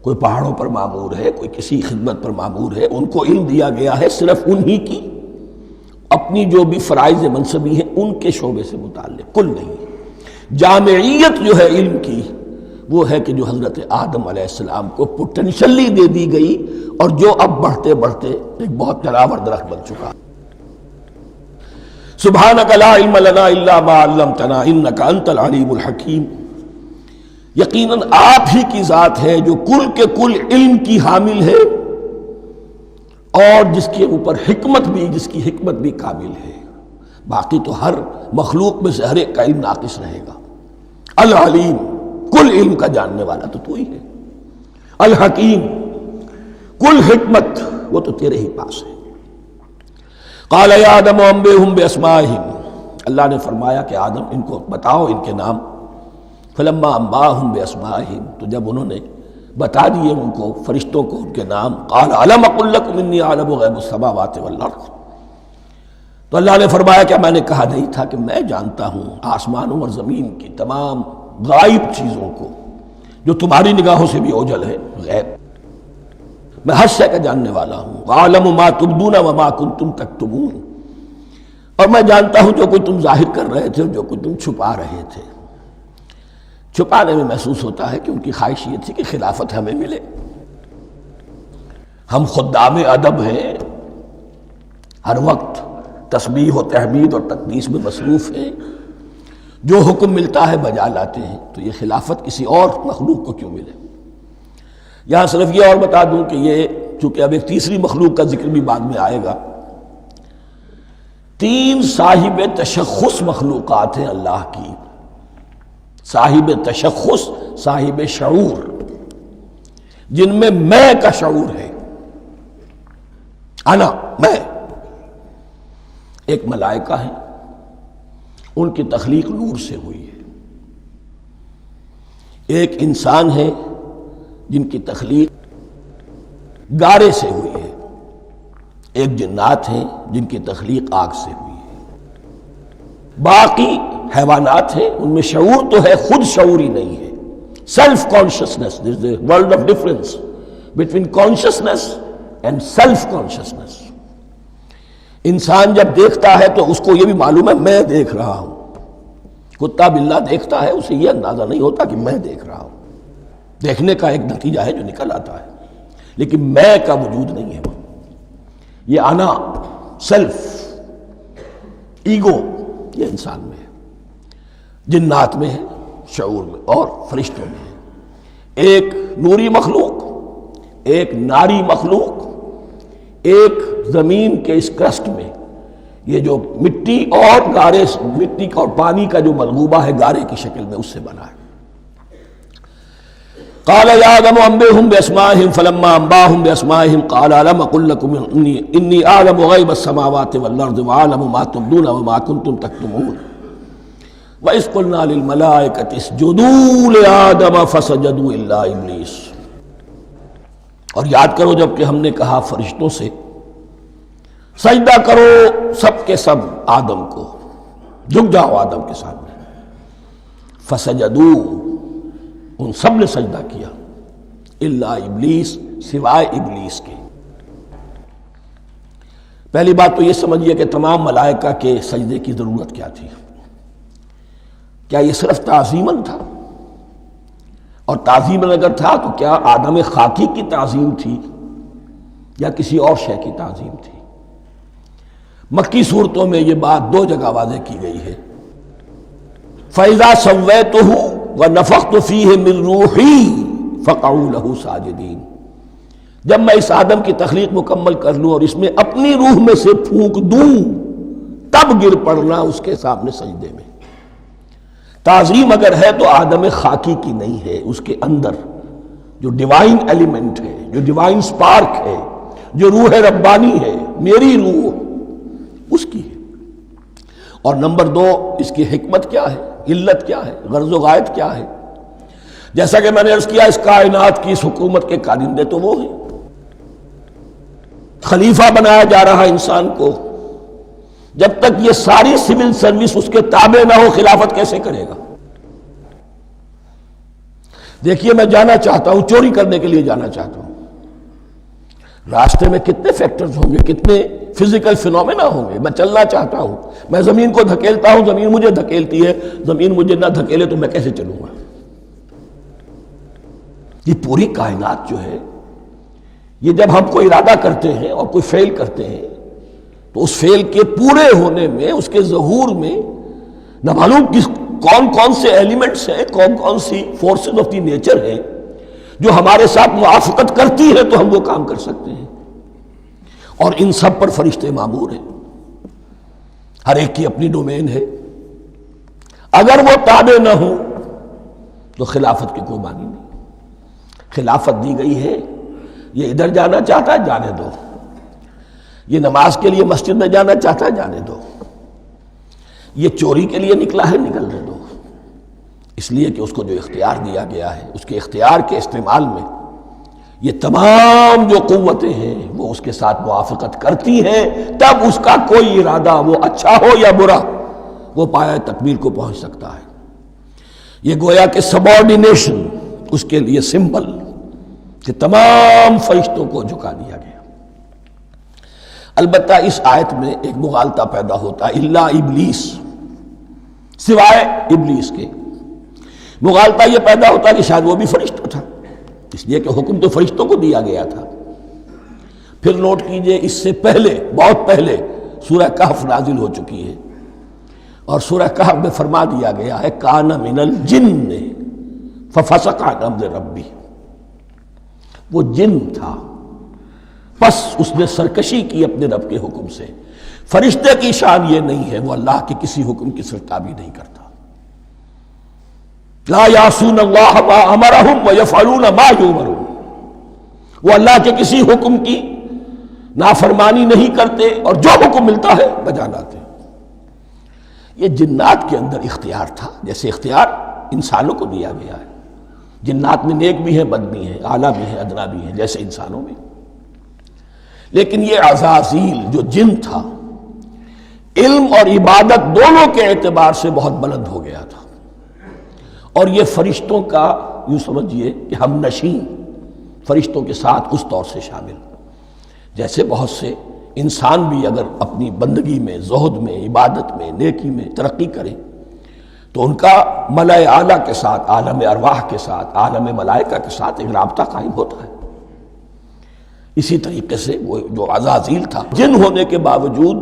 کوئی پہاڑوں پر مامور ہے، کوئی کسی خدمت پر مامور ہے، ان کو علم دیا گیا ہے صرف انہی کی اپنی جو بھی فرائض منصبی ہیں ان کے شعبے سے متعلق، کل نہیں۔ جامعیت جو ہے علم کی وہ ہے کہ جو حضرت آدم علیہ السلام کو پوٹینشلی دے دی گئی اور جو اب بڑھتے بڑھتے ایک بہت تراور درخت بن چکا۔ سبحانک لا علم لنا الا ما علمتنا انک انت العلیم الحکیم، یقیناً آپ ہی کی ذات ہے جو کل کے کل علم کی حامل ہے اور جس کے اوپر حکمت بھی، جس کی حکمت بھی کامل ہے، باقی تو ہر مخلوق میں سے ہر ایک کا علم ناقص رہے گا۔ العلیم، کل علم کا جاننے والا تو ہی ہے، الحکیم، کل حکمت وہ تو تیرے ہی پاس ہے۔ قال یا آدم انبئہم باسمائہم، اللہ نے فرمایا کہ آدم ان کو بتاؤ ان کے نام۔ فلما انباہم باسمائہم، تو جب انہوں نے بتا دیے ان کو، فرشتوں کو، ان کے نام، قال الم اقل لکم انی اعلم غیب السماوات والارض، تو اللہ نے فرمایا کہ میں نے کہا نہیں تھا کہ میں جانتا ہوں آسمانوں اور زمین کی تمام غائب چیزوں کو جو تمہاری نگاہوں سے بھی اوجھل ہے، غیب، میں ہر شے کا جاننے والا ہوں۔ وَأَعْلَمُ مَا تُبْدُونَ وَمَا كُنْتُمْ تَكْتُمُونَ، اور میں جانتا ہوں جو کچھ تم ظاہر کر رہے تھے اور جو کچھ تم چھپا رہے تھے۔ چھپانے میں محسوس ہوتا ہے کہ ان کی خواہش یہ تھی کہ خلافت ہمیں ملے، ہم خدام ادب ہیں، ہر وقت تسبیح و تحمید اور تقدیس میں مصروف ہیں، جو حکم ملتا ہے بجا لاتے ہیں، تو یہ خلافت کسی اور مخلوق کو کیوں ملے؟ یہاں صرف یہ اور بتا دوں کہ یہ چونکہ اب ایک تیسری مخلوق کا ذکر بھی بعد میں آئے گا، 3 صاحب تشخص مخلوقات ہیں اللہ کی، صاحب تشخص، صاحب شعور، جن میں کا شعور ہے، انا، میں۔ ایک ملائکہ ہے، ان کی تخلیق نور سے ہوئی ہے۔ ایک انسان ہے جن کی تخلیق گارے سے ہوئی ہے۔ ایک جنات ہیں جن کی تخلیق آگ سے ہوئی ہے۔ باقی حیوانات ہیں، ان میں شعور تو ہے، خود شعور ہی نہیں ہے۔ Self consciousness, there is a world of difference between consciousness and self consciousness. انسان جب دیکھتا ہے تو اس کو یہ بھی معلوم ہے میں دیکھ رہا ہوں۔ کتا بلہ دیکھتا ہے، اسے یہ اندازہ نہیں ہوتا کہ میں دیکھ رہا ہوں، دیکھنے کا ایک نتیجہ ہے جو نکل آتا ہے، لیکن میں کا وجود نہیں ہے۔ یہ انا، سیلف، ایگو، یہ انسان میں ہے، جنات میں ہے، شعور میں، اور فرشتوں میں ہے۔ ایک نوری مخلوق، ایک ناری مخلوق، ایک زمین کے اس کرسٹ میں، یہ جو مٹی اور گارے، مٹی اور پانی کا جو ملغوبہ ہے گارے کی شکل میں، اس سے بنا ہے۔ قال يا آدم انبئهم باسمائهم فلما انباهم باسمائهم قال الم اقل لكم اني اعلم غيب السماوات والارض واعلم ما تبدون وما كنتم تكتمون واذ قلنا للملائكه اسجدوا لآدم فسجدوا الا ابلیس۔ اور یاد کرو جب کہ ہم نے کہا فرشتوں سے سجدہ کرو سب کے سب آدم کو، جھک جاؤ آدم کے سامنے، فسجدوا، ان سب نے سجدہ کیا، الا ابلیس، سوائے ابلیس کے۔ پہلی بات تو یہ سمجھیے کہ تمام ملائکہ کے سجدے کی ضرورت کیا تھی؟ کیا یہ صرف تعظیماً تھا؟ اور تعظیماً اگر تھا تو کیا آدم خاکی کی تعظیم تھی یا کسی اور شے کی تعظیم تھی؟ مکی صورتوں میں یہ بات 2 جگہ واضح کی گئی ہے۔ فَإِذَا سَوَّيْتُهُ وَنَفَخْتُ فِيهِ مِن رُوحِي فَقَعُوا لَهُ سَاجِدِينَ، جب میں اس آدم کی تخلیق مکمل کر لوں اور اس میں اپنی روح میں سے پھونک دوں، تب گر پڑنا اس کے سامنے سجدے میں۔ تعظیم اگر ہے تو آدم خاکی کی نہیں ہے، اس کے اندر جو ڈیوائن ایلیمنٹ ہے، جو ڈیوائن سپارک ہے، جو روح ربانی ہے، میری روح، اس کی ہے۔ اور نمبر 2، اس کی حکمت کیا ہے، علت کیا ہے، غرض و غایت کیا ہے؟ جیسا کہ میں نے عرض کیا، اس کائنات کی اس حکومت کے کارندے تو وہ ہیں۔ خلیفہ بنایا جا رہا انسان کو، جب تک یہ ساری سول سروس اس کے تابع نہ ہو، خلافت کیسے کرے گا؟ دیکھیے میں جانا چاہتا ہوں، چوری کرنے کے لیے جانا چاہتا ہوں، راستے میں کتنے فیکٹرز ہوں گے، کتنے فزیکل فینومینا ہوں گے۔ میں چلنا چاہتا ہوں، میں زمین کو دھکیلتا ہوں، زمین مجھے دھکیلتی ہے، زمین مجھے نہ دھکیلے تو میں کیسے چلوں گا؟ یہ پوری کائنات جو ہے، یہ جب ہم کو ارادہ کرتے ہیں اور کوئی فعل کرتے ہیں تو اس فعل کے پورے ہونے میں، اس کے ظہور میں نہ معلوم کون کون سے ایلیمنٹس ہیں، کون کون سی فورسز آف دی نیچر ہیں جو ہمارے ساتھ موافقت کرتی ہے تو ہم وہ کام کر سکتے ہیں۔ اور ان سب پر فرشتے مامور ہیں، ہر ایک کی اپنی ڈومین ہے۔ اگر وہ تابع نہ ہوں تو خلافت کی کوئی معنی نہیں۔ خلافت دی گئی ہے، یہ ادھر جانا چاہتا ہے جانے دو، یہ نماز کے لیے مسجد میں جانا چاہتا ہے جانے دو، یہ چوری کے لیے نکلا ہے نکلنے دو، اس لیے کہ اس کو جو اختیار دیا گیا ہے، اس کے اختیار کے استعمال میں یہ تمام جو قوتیں ہیں وہ اس کے ساتھ موافقت کرتی ہیں، تب اس کا کوئی ارادہ، وہ اچھا ہو یا برا، وہ پایہ تکمیل کو پہنچ سکتا ہے۔ یہ گویا کہ سبارڈینیشن اس کے لیے سمبل کہ تمام فرشتوں کو جھکا دیا گیا۔ البتہ اس آیت میں ایک مغالطہ پیدا ہوتا ہے، الا ابلیس، سوائے ابلیس کے۔ مغالطہ یہ پیدا ہوتا ہے کہ شاید وہ بھی فرشتہ تھا، اس لیے کہ حکم تو فرشتوں کو دیا گیا تھا۔ پھر نوٹ کیجئے، اس سے پہلے، بہت پہلے سورہ کہف نازل ہو چکی ہے، اور سورہ کہف میں فرما دیا گیا ہے کان من الجن ففسق عن امر ربی، وہ جن تھا پس اس نے سرکشی کی اپنے رب کے حکم سے۔ فرشتے کی شان یہ نہیں ہے، وہ اللہ کے کسی حکم کی سرتابی نہیں کرتا۔ لا یعصون اللہ ما امرہم ویفعلون ما یؤمرون، وہ اللہ کے کسی حکم کی نافرمانی نہیں کرتے اور جو حکم ملتا ہے بجا لاتے ہیں۔ یہ جنات کے اندر اختیار تھا، جیسے اختیار انسانوں کو دیا گیا ہے۔ جنات میں نیک بھی ہیں، بد بھی ہیں، اعلیٰ بھی ہیں، ادنا بھی ہیں، جیسے انسانوں میں۔ لیکن یہ عزازیل جو جن تھا، علم اور عبادت دونوں کے اعتبار سے بہت بلند ہو گیا تھا، اور یہ فرشتوں کا یوں سمجھیے کہ ہم نشین، فرشتوں کے ساتھ اس طور سے شامل، جیسے بہت سے انسان بھی اگر اپنی بندگی میں، زہد میں، عبادت میں، نیکی میں ترقی کریں تو ان کا ملأ اعلیٰ کے ساتھ، عالم ارواح کے ساتھ، عالم ملائکہ کے ساتھ ایک رابطہ قائم ہوتا ہے۔ اسی طریقے سے وہ جو عزازیل تھا، جن ہونے کے باوجود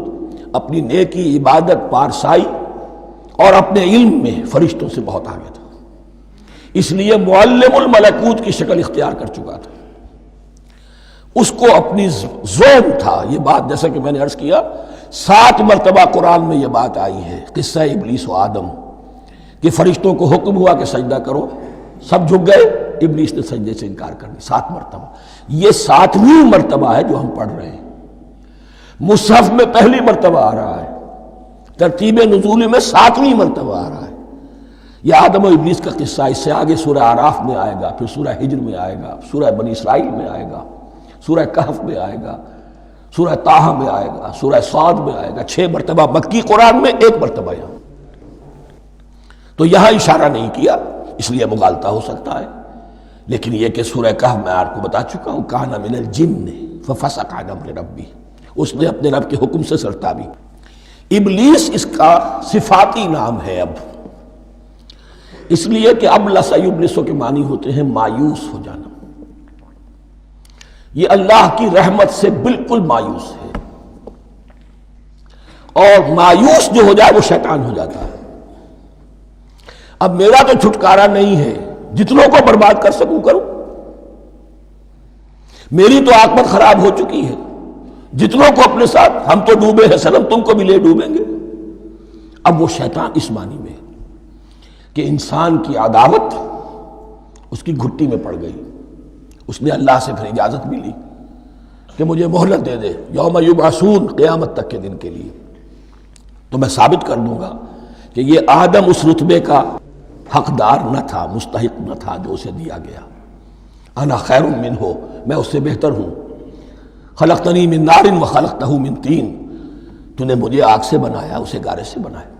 اپنی نیکی، عبادت، پارسائی اور اپنے علم میں فرشتوں سے بہت آگے تھا، اس لیے معلم الملکوت کی شکل اختیار کر چکا تھا۔ اس کو اپنی زوم تھا۔ یہ بات جیسا کہ میں نے عرض کیا 7 مرتبہ قرآن میں یہ بات آئی ہے، قصہ ابلیس و آدم، کہ فرشتوں کو حکم ہوا کہ سجدہ کرو، سب جھک گئے، ابلیس نے سجدے سے انکار کر دیا 7 مرتبہ۔ یہ 7ویں مرتبہ ہے جو ہم پڑھ رہے ہیں، مصحف میں پہلی مرتبہ آ رہا ہے، ترتیب نزول میں 7ویں مرتبہ آ رہا ہے۔ یہ آدم و ابلیس کا قصہ اس سے آگے سورہ اعراف میں آئے گا، پھر سورہ ہجر میں آئے گا، سورہ بنی اسرائیل میں آئے گا، سورہ کہف میں آئے گا، سورہ طٰہٰ میں آئے گا، سورہ صاد میں آئے گا، 6 مرتبہ مکی قرآن میں، 1 مرتبہ یہاں۔ تو یہاں اشارہ نہیں کیا، اس لیے مغالطہ ہو سکتا ہے، لیکن یہ کہ سورہ کہف میں آپ کو بتا چکا ہوں کان من الجن ففسق عن امر ربی، اس نے اپنے رب کے حکم سے سرتابی۔ ابلیس اس کا صفاتی نام ہے اب، اس لیے کہ ابلس یبلس کے معنی ہوتے ہیں مایوس ہو جانا۔ یہ اللہ کی رحمت سے بالکل مایوس ہے، اور مایوس جو ہو جائے وہ شیطان ہو جاتا ہے۔ اب میرا تو چھٹکارا نہیں ہے، جتنوں کو برباد کر سکوں کروں، میری تو عاقبت خراب ہو چکی ہے، جتنوں کو اپنے ساتھ، ہم تو ڈوبے ہیں صنم، تم کو بھی لے ڈوبیں گے۔ اب وہ شیطان اس معنی میں کہ انسان کی عداوت اس کی گھٹی میں پڑ گئی، اس نے اللہ سے پھر اجازت بھی لی کہ مجھے مہلت دے دے، یوم یبعثون، قیامت تک کے دن کے لیے، تو میں ثابت کر دوں گا کہ یہ آدم اس رتبے کا حقدار نہ تھا، مستحق نہ تھا جو اسے دیا گیا۔ انا خیر منہ، میں اس سے بہتر ہوں۔ خلقتنی من نار وخلقتہ من طین، تو نے مجھے آگ سے بنایا، اسے گارے سے بنایا۔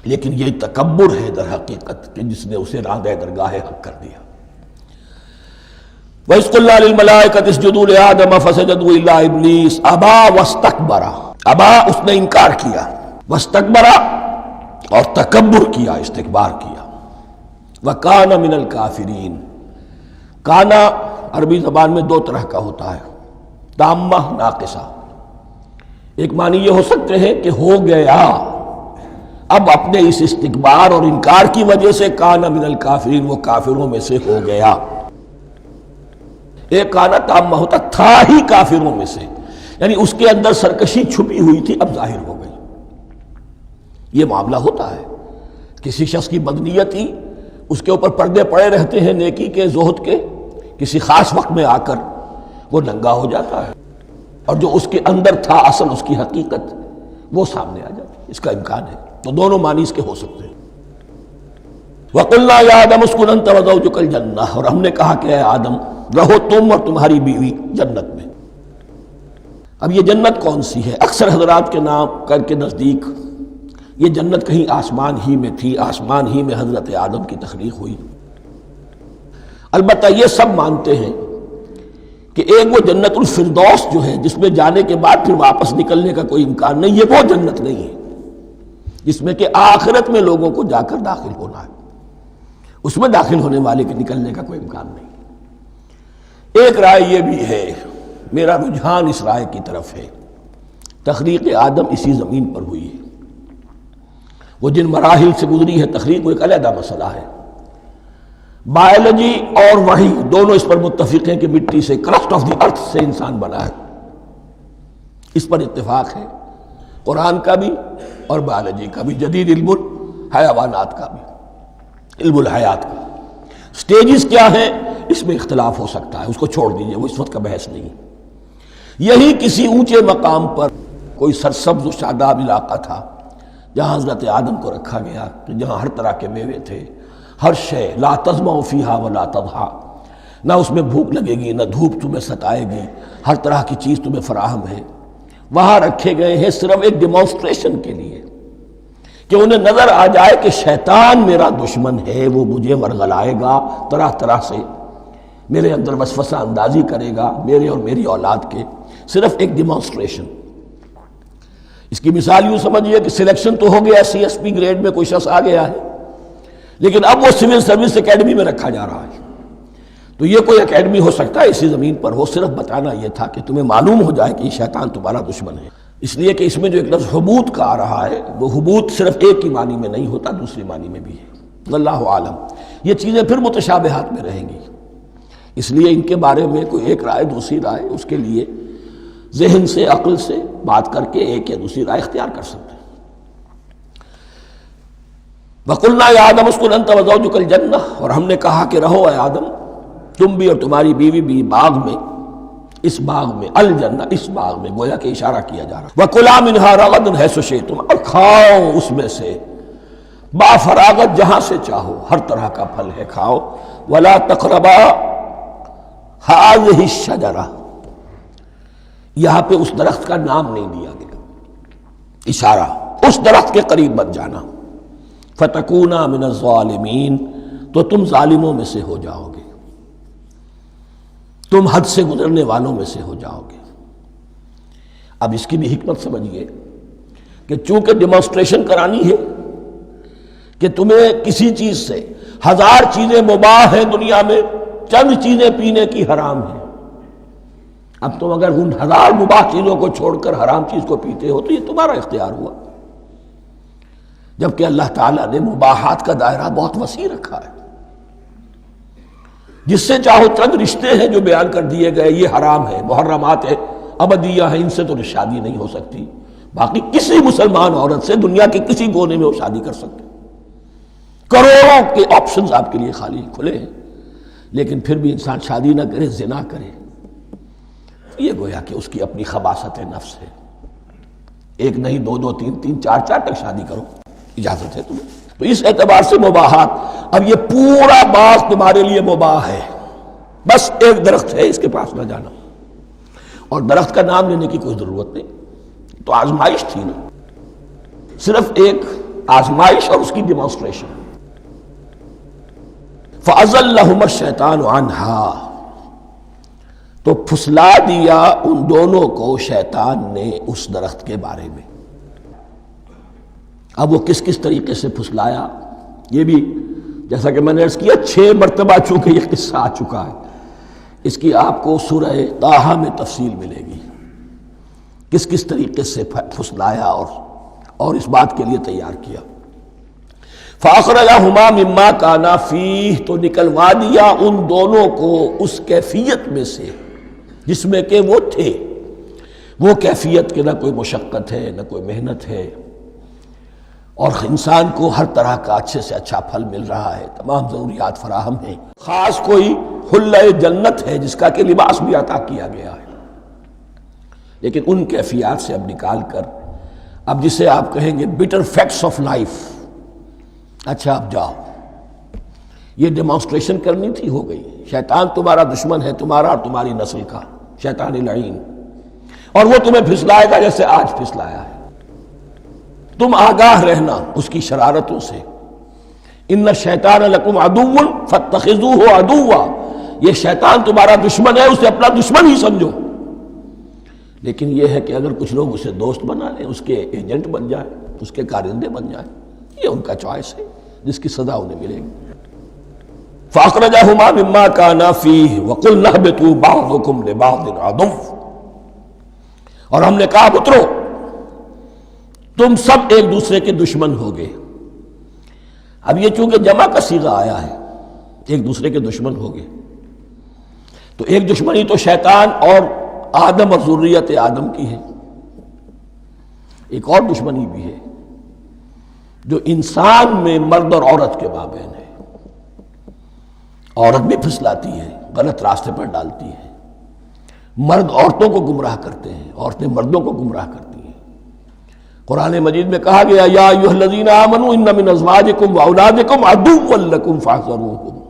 لیکن یہ تکبر ہے در حقیقت کہ جس نے اسے راندہ درگاہ حق کر دیا۔ وَإِذْ قُلْنَا لِلْمَلَائِكَةِ اسْجُدُوا لِآدَمَ فَسَجَدُوا إِلَّا إِبْلِيسَ أَبَىٰ وَاسْتَكْبَرَ، ابا اس نے انکار کیا، واستکبر اور تکبر کیا، استکبار کیا، وَكَانَ مِنَ الْكَافِرِينَ۔ کانا عربی زبان میں 2 طرح کا ہوتا ہے، تامہ، ناقصہ۔ ایک معنی یہ ہو سکتے ہیں کہ ہو گیا، اب اپنے اس استکبار اور انکار کی وجہ سے کانا من الکافرین، وہ کافروں میں سے ہو گیا۔ ایک کانا تامہ ہوتا تھا ہی کافروں میں سے، یعنی اس کے اندر سرکشی چھپی ہوئی تھی، اب ظاہر ہو گئی۔ یہ معاملہ ہوتا ہے، کسی شخص کی بدنیت ہی اس کے اوپر پردے پڑے رہتے ہیں نیکی کے، زہد کے، کسی خاص وقت میں آ کر وہ ننگا ہو جاتا ہے، اور جو اس کے اندر تھا اصل، اس کی حقیقت، وہ سامنے آ جاتی ہے۔ اس کا امکان ہے، تو دونوں معنی اس کے ہو سکتے ہیں۔ وَقُلْنَا يَا آدَمُ اسْكُنْ أَنْتَ وَزَوْجُكَ الْجَنَّةَ، اور ہم نے کہا کہ اے آدم رہو تم اور تمہاری بیوی جنت میں۔ اب یہ جنت کون سی ہے؟ اکثر حضرات کے نام کر کے نزدیک یہ جنت کہیں آسمان ہی میں تھی، آسمان ہی میں حضرت آدم کی تخلیق ہوئی۔ البتہ یہ سب مانتے ہیں کہ ایک وہ جنت الفردوس جو ہے، جس میں جانے کے بعد پھر واپس نکلنے کا کوئی امکان نہیں، یہ وہ جنت نہیں ہے جس میں کہ آخرت میں لوگوں کو جا کر داخل ہونا ہے، اس میں داخل ہونے والے کے نکلنے کا کوئی امکان نہیں۔ ایک رائے یہ بھی ہے، میرا رجحان اس رائے کی طرف ہے، تخلیق آدم اسی زمین پر ہوئی ہے۔ وہ جن مراحل سے گزری ہے تخلیق، وہ ایک علیحدہ مسئلہ ہے۔ بایولوجی اور وحی دونوں اس پر متفق ہیں کہ مٹی سے، کرسٹ آف دی ارتھ سے انسان بنا ہے، اس پر اتفاق ہے، قرآن کا بھی اور بایولوجی کا بھی، جدید علم الحیوانات کا بھی، علم الحیات کا۔ سٹیجز کیا ہیں اس میں اختلاف ہو سکتا ہے، اس کو چھوڑ دیجئے، وہ اس وقت کا بحث نہیں۔ یہی کسی اونچے مقام پر کوئی سرسبز و شاداب علاقہ تھا جہاں حضرت آدم کو رکھا گیا، کہ جہاں ہر طرح کے میوے تھے، ہر شے، لا تظمأ فیہا ولا تضحیٰ، نہ اس میں بھوک لگے گی، نہ دھوپ تمہیں ستائے گی، ہر طرح کی چیز تمہیں فراہم ہے۔ وہاں رکھے گئے ہیں صرف ایک ڈیمانسٹریشن کے لیے، کہ انہیں نظر آ جائے کہ شیطان میرا دشمن ہے، وہ مجھے ورغلائے گا، طرح طرح سے میرے اندر وسوسہ اندازی کرے گا، میرے اور میری اولاد کے، صرف ایک ڈیمانسٹریشن۔ اس کی مثال یوں سمجھیے کہ سلیکشن تو ہو گیا، سی ایس پی گریڈ میں کوئی شخص آ گیا ہے، لیکن اب وہ سول سروس اکیڈمی میں رکھا جا رہا ہے۔ تو یہ کوئی اکیڈمی ہو سکتا ہے اسی زمین پر ہو، صرف بتانا یہ تھا کہ تمہیں معلوم ہو جائے کہ یہ شیطان تمہارا دشمن ہے۔ اس لیے کہ اس میں جو ایک لفظ حبوط کا آ رہا ہے، وہ حبوط صرف ایک ہی معنی میں نہیں ہوتا، دوسری معنی میں بھی ہے، واللہ عالم۔ یہ چیزیں پھر متشابہات میں رہیں گی، اس لیے ان کے بارے میں کوئی ایک رائے دوسری رائے، اس کے لیے ذہن سے، عقل سے بات کر کے ایک یا دوسری رائے اختیار کر سکتے ہیں۔ وَقُلْنَا يَا آدَمُ اسْكُنْ أَنْتَ وَزَوْجُكَ الْجَنَّةَ، اور ہم نے کہا کہ رہو اے آدم، تم بھی اور تمہاری بیوی بھی باغ میں، اس باغ میں، الجنہ، اس باغ میں، گویا کہ اشارہ کیا جا رہا۔ وَكُلَا مِنْهَا رَغَدًا حَيْثُ شِئْتُمْ، اور کھاؤ اس میں سے با فراغت جہاں سے چاہو، ہر طرح کا پھل ہے کھاؤ۔ وَلَا تَقْرَبَا هَٰذِهِ الشَّجَرَةَ، یہاں پہ اس درخت کا نام نہیں دیا گیا، اشارہ، اس درخت کے قریب مت جانا۔ فَتَكُونَا مِنَ الظَّالِمِينَ، تو تم ظالموں میں سے ہو جاؤ گے، تم حد سے گزرنے والوں میں سے ہو جاؤ گے۔ اب اس کی بھی حکمت سمجھیے کہ چونکہ ڈیمانسٹریشن کرانی ہے کہ تمہیں کسی چیز سے، ہزار چیزیں مباح ہیں دنیا میں، چند چیزیں پینے کی حرام ہیں، اب تم اگر ان ہزار مباح چیزوں کو چھوڑ کر حرام چیز کو پیتے ہو تو یہ تمہارا اختیار ہوا، جبکہ اللہ تعالیٰ نے مباحات کا دائرہ بہت وسیع رکھا ہے۔ جس سے چاہو چند رشتے ہیں جو بیان کر دیے گئے، یہ حرام ہے، محرمات ہے، ابدیہ ہیں، ان سے تو شادی نہیں ہو سکتی، باقی کسی مسلمان عورت سے دنیا کے کسی کونے میں وہ شادی کر سکتے، کروڑوں کے آپشنز آپ کے لیے خالی کھلے ہیں، لیکن پھر بھی انسان شادی نہ کرے، زنا کرے، یہ گویا کہ اس کی اپنی خباثت نفس ہے۔ ایک نہیں، دو دو، تین تین، چار چار تک شادی کرو، اجازت ہے تمہیں۔ تو اس اعتبار سے مباحات، اب یہ پورا باغ تمہارے لیے مباح ہے، بس ایک درخت ہے، اس کے پاس نہ جانا، اور درخت کا نام لینے کی کوئی ضرورت نہیں، تو آزمائش تھی نا، صرف ایک آزمائش اور اس کی ڈیمانسٹریشن۔ فَأَزَلَّهُمَا الشَّيْطَانُ عَنْهَا، تو پھسلا دیا ان دونوں کو شیطان نے اس درخت کے بارے میں۔ اب وہ کس کس طریقے سے پھسلایا، یہ بھی جیسا کہ میں نے عرض کیا 6 مرتبہ چونکہ یہ قصہ آ چکا ہے، اس کی آپ کو سورہ طٰہٰ میں تفصیل ملے گی، کس کس طریقے سے پھسلایا اور اس بات کے لیے تیار کیا۔ فَأَخْرَجَهُمَا مِمَّا كَانَا فِيهِ، تو نکلوا دیا ان دونوں کو اس کیفیت میں سے جس میں کہ وہ تھے، وہ کیفیت کہ نہ کوئی مشقت ہے، نہ کوئی محنت ہے، اور انسان کو ہر طرح کا اچھے سے اچھا پھل مل رہا ہے، تمام ضروریات فراہم ہیں، خاص کوئی حلہ جنت ہے جس کا کہ لباس بھی عطا کیا گیا ہے، لیکن ان کیفیات سے اب نکال کر، اب جسے آپ کہیں گے bitter facts of life، اچھا اب جاؤ، یہ ڈیمانسٹریشن کرنی تھی، ہو گئی، شیطان تمہارا دشمن ہے، تمہارا اور تمہاری نسل کا، شیطان لعین، اور وہ تمہیں پھسلائے گا جیسے آج پھسلایا ہے۔ تم آگاہ رہنا اس کی شرارتوں سے، ان الشیطان لکم عدو فاتخذوہ عدوا، یہ شیطان تمہارا دشمن ہے، اسے اپنا دشمن ہی سمجھو، لیکن یہ ہے کہ اگر کچھ لوگ اسے دوست بنا لیں، اس کے ایجنٹ بن جائیں، اس کے کارندے بن جائیں، یہ ان کا چوائس ہے جس کی سزا انہیں ملے گی۔ فَأَخْرَجَهُمَا مِمَّا كَانَا فِيهِ وَقُلْنَا اهْبِطُوا بَعْضُكُمْ لِبَعْضٍ عَدُوٌّ، اور ہم نے کہا اترو، تم سب ایک دوسرے کے دشمن ہوگے، اب یہ چونکہ جمع کا صیغہ آیا ہے، ایک دوسرے کے دشمن ہو گئے، تو ایک دشمنی تو شیطان اور آدم اور ذریت آدم کی ہے، ایک اور دشمنی بھی ہے جو انسان میں مرد اور عورت کے مابین ہے۔ عورت بھی پھسلاتی ہے، غلط راستے پر ڈالتی ہے، مرد عورتوں کو گمراہ کرتے ہیں، عورتیں مردوں کو گمراہ کرتی ہیں۔ قرآن مجید میں کہا گیا یا ایھا الذین آمنوا ان من ازواجکم واولادکم عدوا لکم فاحذروہم،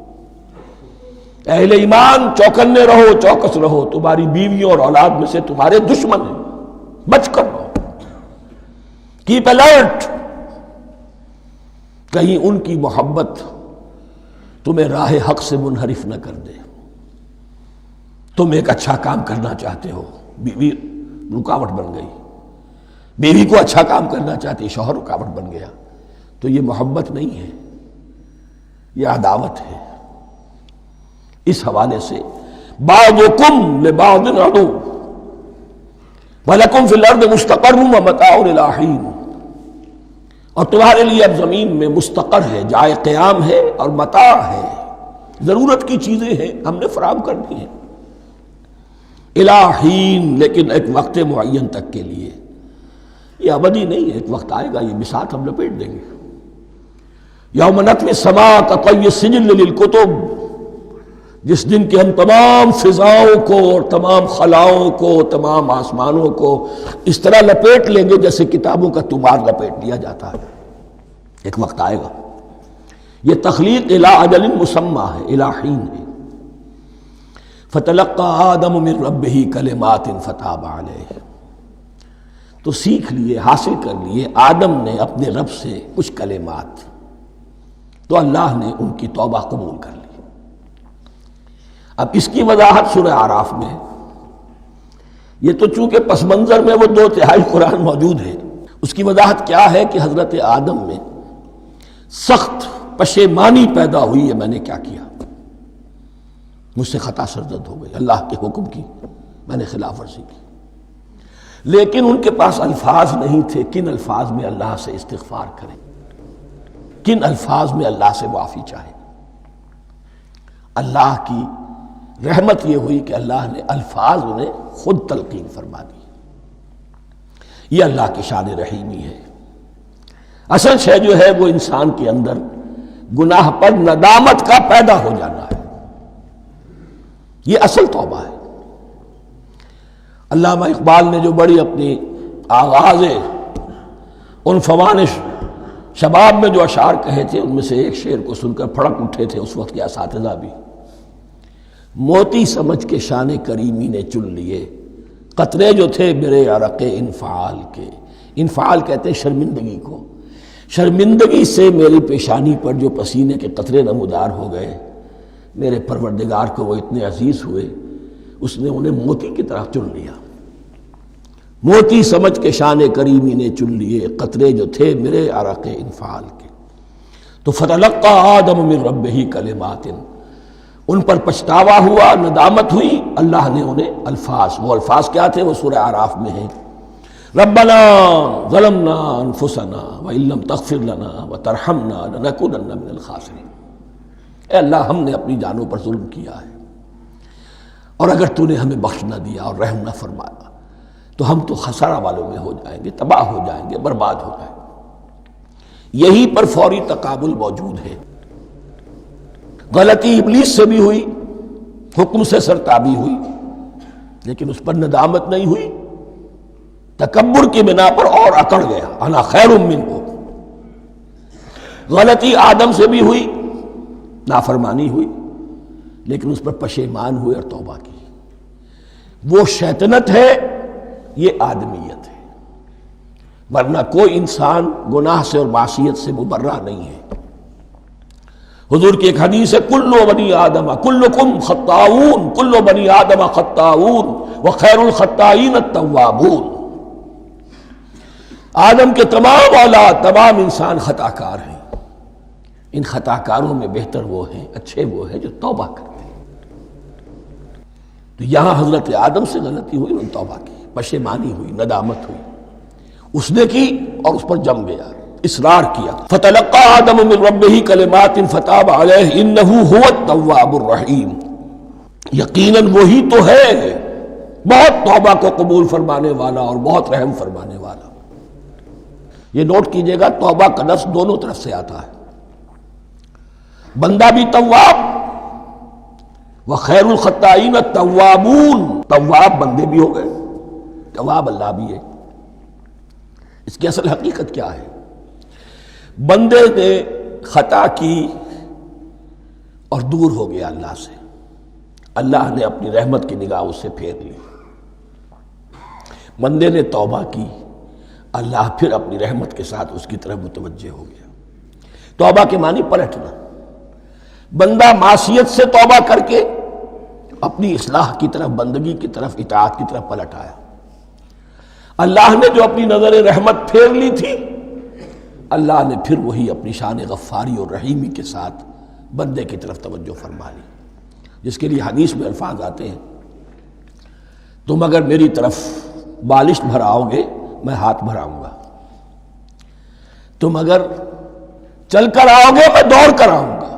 اہل ایمان چوکنے رہو، چوکس رہو، تمہاری بیویوں اور اولاد میں سے تمہارے دشمن ہیں، بچ کر رہو، کیپ الرٹ، کہیں ان کی محبت تمہیں راہ حق سے منحرف نہ کر دے۔ تم ایک اچھا کام کرنا چاہتے ہو، بیوی رکاوٹ بن گئی، بیوی کو اچھا کام کرنا چاہتی، شوہر رکاوٹ بن گیا، تو یہ محبت نہیں ہے، یہ عداوت ہے۔ اس حوالے سے بعضکم لبعض عدو ولکم فی الارض مستقر ومتاع الی حین، اور تمہارے لیے اب زمین میں مستقر ہے، جائے قیام ہے، اور متاع ہے، ضرورت کی چیزیں ہیں، ہم نے فراہم کر دی ہیں، الی حین، لیکن ایک وقت معین تک کے لیے، یہ ابدی نہیں ہے، ایک وقت آئے گا یہ بساط ہم لپیٹ دیں گے۔ یوم نطوی السماء کطی السجل للکتب، جس دن کہ ہم تمام فضاؤں کو اور تمام خلاؤں کو، تمام آسمانوں کو اس طرح لپیٹ لیں گے جیسے کتابوں کا تمار لپیٹ لیا جاتا ہے۔ ایک وقت آئے گا، یہ تخلیق الی اجل مسمى ہے، الی حین ہے۔ فتلقى آدم من ربہ کلمات فتاب علیہ، تو سیکھ لیے، حاصل کر لیے آدم نے اپنے رب سے کچھ کلمات، تو اللہ نے ان کی توبہ قبول کر لی۔ اب اس کی وضاحت سورہ اعراف میں ہے، یہ تو چونکہ پس منظر میں وہ 2/3 قرآن موجود ہے، اس کی وضاحت کیا ہے کہ حضرت آدم میں سخت پشیمانی پیدا ہوئی ہے، میں نے کیا کیا، مجھ سے خطا سرزد ہو گئی، اللہ کے حکم کی میں نے خلاف ورزی کی، لیکن ان کے پاس الفاظ نہیں تھے کن الفاظ میں اللہ سے استغفار کریں، کن الفاظ میں اللہ سے معافی چاہیں۔ اللہ کی رحمت یہ ہوئی کہ اللہ نے الفاظ انہیں خود تلقین فرما دی۔ یہ اللہ کی شان رحیمی ہے۔ اصل شے جو ہے وہ انسان کے اندر گناہ پر ندامت کا پیدا ہو جانا ہے، یہ اصل توبہ ہے۔ علامہ اقبال نے جو بڑی اپنی آغاز عنفوان شباب میں جو اشعار کہے تھے، ان میں سے ایک شعر کو سن کر پھڑک اٹھے تھے اس وقت کے اساتذہ بھی، موتی سمجھ کے شان کریمی نے چن لیے قطرے جو تھے میرے عرق انفعال کے۔ انفعال کہتے ہیں شرمندگی کو، شرمندگی سے میری پیشانی پر جو پسینے کے قطرے نمودار ہو گئے، میرے پروردگار کو وہ اتنے عزیز ہوئے، اس نے انہیں موتی کی طرح چن لیا۔ موتی سمجھ کے شان کریمی نے چن لیے قطرے جو تھے میرے عرق انفعال کے۔ تو فتلقى آدم من ربہ کلمات، ان پر پچھتاوا ہوا، ندامت ہوئی، اللہ نے انہیں الفاظ، وہ الفاظ کیا تھے وہ سورہ اعراف میں ہیں، ربنا ظلمنا انفسنا وان لم تغفر لنا وترحمنا لنکونن من الخاسرین، اے اللہ ہم نے اپنی جانوں پر ظلم کیا ہے، اور اگر تو نے ہمیں بخش نہ دیا اور رحم نہ فرمایا تو ہم تو خسارہ والوں میں ہو جائیں گے، تباہ ہو جائیں گے، برباد ہو جائیں گے۔ یہی پر فوری تقابل موجود ہے۔ غلطی ابلیس سے بھی ہوئی، حکم سے سرتابی ہوئی، لیکن اس پر ندامت نہیں ہوئی، تکبر کی بنا پر اور اکڑ گیا، انا خیر منہ۔ غلطی آدم سے بھی ہوئی، نافرمانی ہوئی، لیکن اس پر پشیمان ہوئے اور توبہ کی۔ وہ شیطنت ہے، یہ آدمیت ہے، ورنہ کوئی انسان گناہ سے اور معصیت سے مبرہ نہیں ہے۔ حضور کی ایک حدیث ہے کل بنی آدم کلکم خطاؤون، کل بنی آدم خطاؤون وخیر الخطائین التوابون، آدم کے تمام اولاد، تمام انسان خطا کار ہیں، ان خطا کاروں میں بہتر وہ ہیں، اچھے وہ ہیں جو توبہ کرتے ہیں۔ تو یہاں حضرت آدم سے غلطی ہوئی، انہوں نے توبہ کی، پشیمانی ہوئی، ندامت ہوئی، اس نے کی اور اس پر جم گیا۔ اصرار کیا. فتلقى آدم من ربه کلمات فتاب علیہ انہ هو التواب الرحیم. یقیناً وہی تو ہے بہت توبہ کو قبول فرمانے والا اور بہت رحم فرمانے والا. یہ نوٹ کیجئے گا توبہ کا لفظ دونوں طرف سے آتا ہے. بندہ بھی تواب وخیر الخطائین التوابون. تواب بندے بھی ہو گئے، تواب اللہ بھی ہے. اس کی اصل حقیقت کیا ہے؟ بندے نے خطا کی اور دور ہو گیا اللہ سے. اللہ نے اپنی رحمت کی نگاہ اس سے پھیر لی. بندے نے توبہ کی، اللہ پھر اپنی رحمت کے ساتھ اس کی طرف متوجہ ہو گیا. توبہ کے معنی پلٹنا. بندہ معصیت سے توبہ کر کے اپنی اصلاح کی طرف، بندگی کی طرف، اطاعت کی طرف پلٹ آیا. اللہ نے جو اپنی نظر رحمت پھیر لی تھی، اللہ نے پھر وہی اپنی شان غفاری اور رحیمی کے ساتھ بندے کی طرف توجہ فرما لی. جس کے لیے حدیث میں الفاظ آتے ہیں تم اگر میری طرف بالشت بھراؤ گے میں ہاتھ بھراؤں گا، تم اگر چل کر آؤ گے میں دوڑ کر آؤں گا.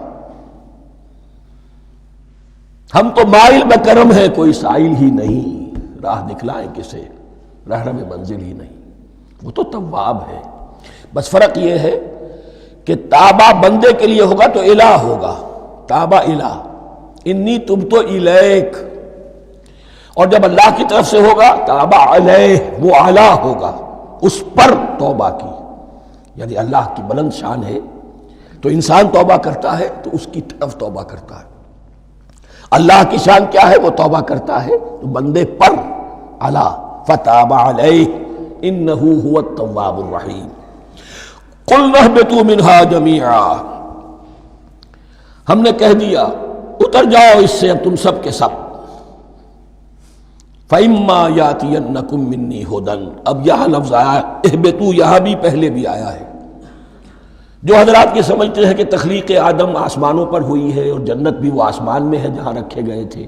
ہم تو مائل بکرم ہے کوئی سائل ہی نہیں، راہ دکھلائیں کسے رہنم منزل ہی نہیں. وہ تو تواب ہے. بس فرق یہ ہے کہ تابہ بندے کے لیے ہوگا تو الہ ہوگا، تابہ الہ انی تبت الیک. اور جب اللہ کی طرف سے ہوگا تابہ علیہ، وہ اعلیٰ ہوگا، اس پر توبہ کی. یعنی اللہ کی بلند شان ہے تو انسان توبہ کرتا ہے تو اس کی طرف توبہ کرتا ہے. اللہ کی شان کیا ہے؟ وہ توبہ کرتا ہے تو بندے پر اعلیٰ. فتاب علیہ انہ هو التواب الرحیم. قلنا اہبطوا منہا جمیعا. ہم نے کہہ دیا اتر جاؤ اس سے اب تم سب کے سب. فَإِمَّا يَأْتِيَنَّكُم مِّنِّي هُدًى. اب یہاں لفظ آیا اہبطوا، یہاں بھی پہلے بھی آیا ہے. جو حضرات یہ سمجھتے ہیں کہ تخلیق آدم آسمانوں پر ہوئی ہے اور جنت بھی وہ آسمان میں ہے جہاں رکھے گئے تھے،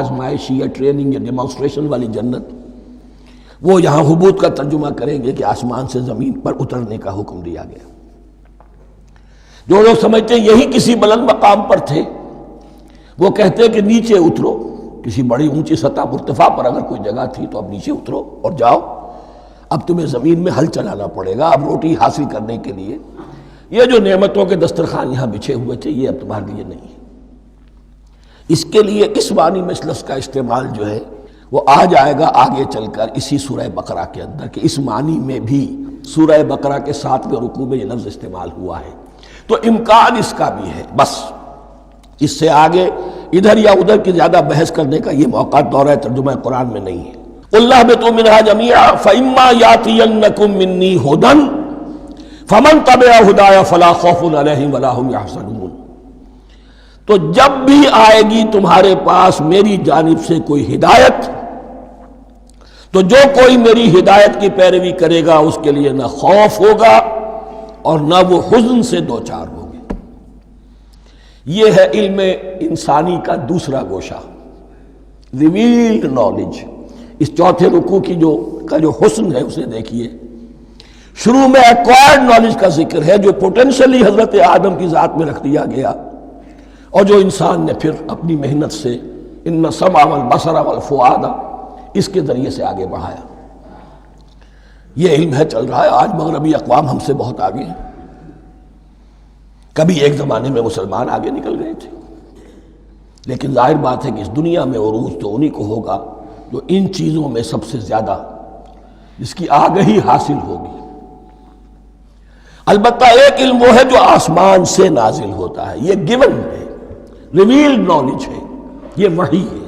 آزمائشی یا ٹریننگ یا ڈیمانسٹریشن والی جنت، وہ یہاں حبوط کا ترجمہ کریں گے کہ آسمان سے زمین پر اترنے کا حکم دیا گیا. جو لوگ سمجھتے ہیں یہی کسی بلند مقام پر تھے، وہ کہتے ہیں کہ نیچے اترو، کسی بڑی اونچی سطح مرتفع پر اگر کوئی جگہ تھی تو اب نیچے اترو اور جاؤ، اب تمہیں زمین میں ہل چلانا پڑے گا اب روٹی حاصل کرنے کے لیے. یہ جو نعمتوں کے دسترخوان یہاں بچھے ہوئے تھے یہ اب تمہارے لیے نہیں ہے. اس کے لیے اس معنی میں اس لفظ کا استعمال جو ہے وہ آ جائے گا آگے چل کر اسی سورہ بقرہ کے اندر، کہ اس معنی میں بھی سورہ بقرہ کے 7ویں رکوع میں یہ لفظ استعمال ہوا ہے. تو امکان اس کا بھی ہے. بس اس سے آگے ادھر یا ادھر کی زیادہ بحث کرنے کا یہ موقع دورہ ترجمہ قرآن میں نہیں ہے. قُلْ اهْبِطُوا مِنْهَا جَمِيعًا فَإِمَّا يَأْتِيَنَّكُم مِّنِّي هُدًى فَمَن تَبِعَ هُدَايَ فَلَا خَوْفٌ عَلَيْهِمْ وَلَا هُمْ يَحْزَنُونَ. تو جب بھی آئے گی تمہارے پاس میری جانب سے کوئی ہدایت تو جو کوئی میری ہدایت کی پیروی کرے گا اس کے لیے نہ خوف ہوگا اور نہ وہ حزن سے دوچار ہوگے. یہ ہے علم انسانی کا دوسرا گوشہ، ریویلڈ نالج. اس چوتھے رکوع کی جو حسن ہے اسے دیکھیے. شروع میں ایکوائرڈ نالج کا ذکر ہے جو پوٹینشلی حضرت آدم کی ذات میں رکھ دیا گیا اور جو انسان نے پھر اپنی محنت سے ان السمع والبصر والفؤاد اس کے ذریعے سے آگے بڑھایا. یہ علم ہے چل رہا ہے. آج مغربی اقوام ہم سے بہت آگے ہیں. کبھی ایک زمانے میں مسلمان آگے نکل گئے تھے، لیکن ظاہر بات ہے کہ اس دنیا میں عروج تو انہی کو ہوگا جو ان چیزوں میں سب سے زیادہ جس کی آگہی حاصل ہوگی. البتہ ایک علم وہ ہے جو آسمان سے نازل ہوتا ہے، یہ گیون ہے، ریویلڈ نالج ہے، یہ وحی ہے.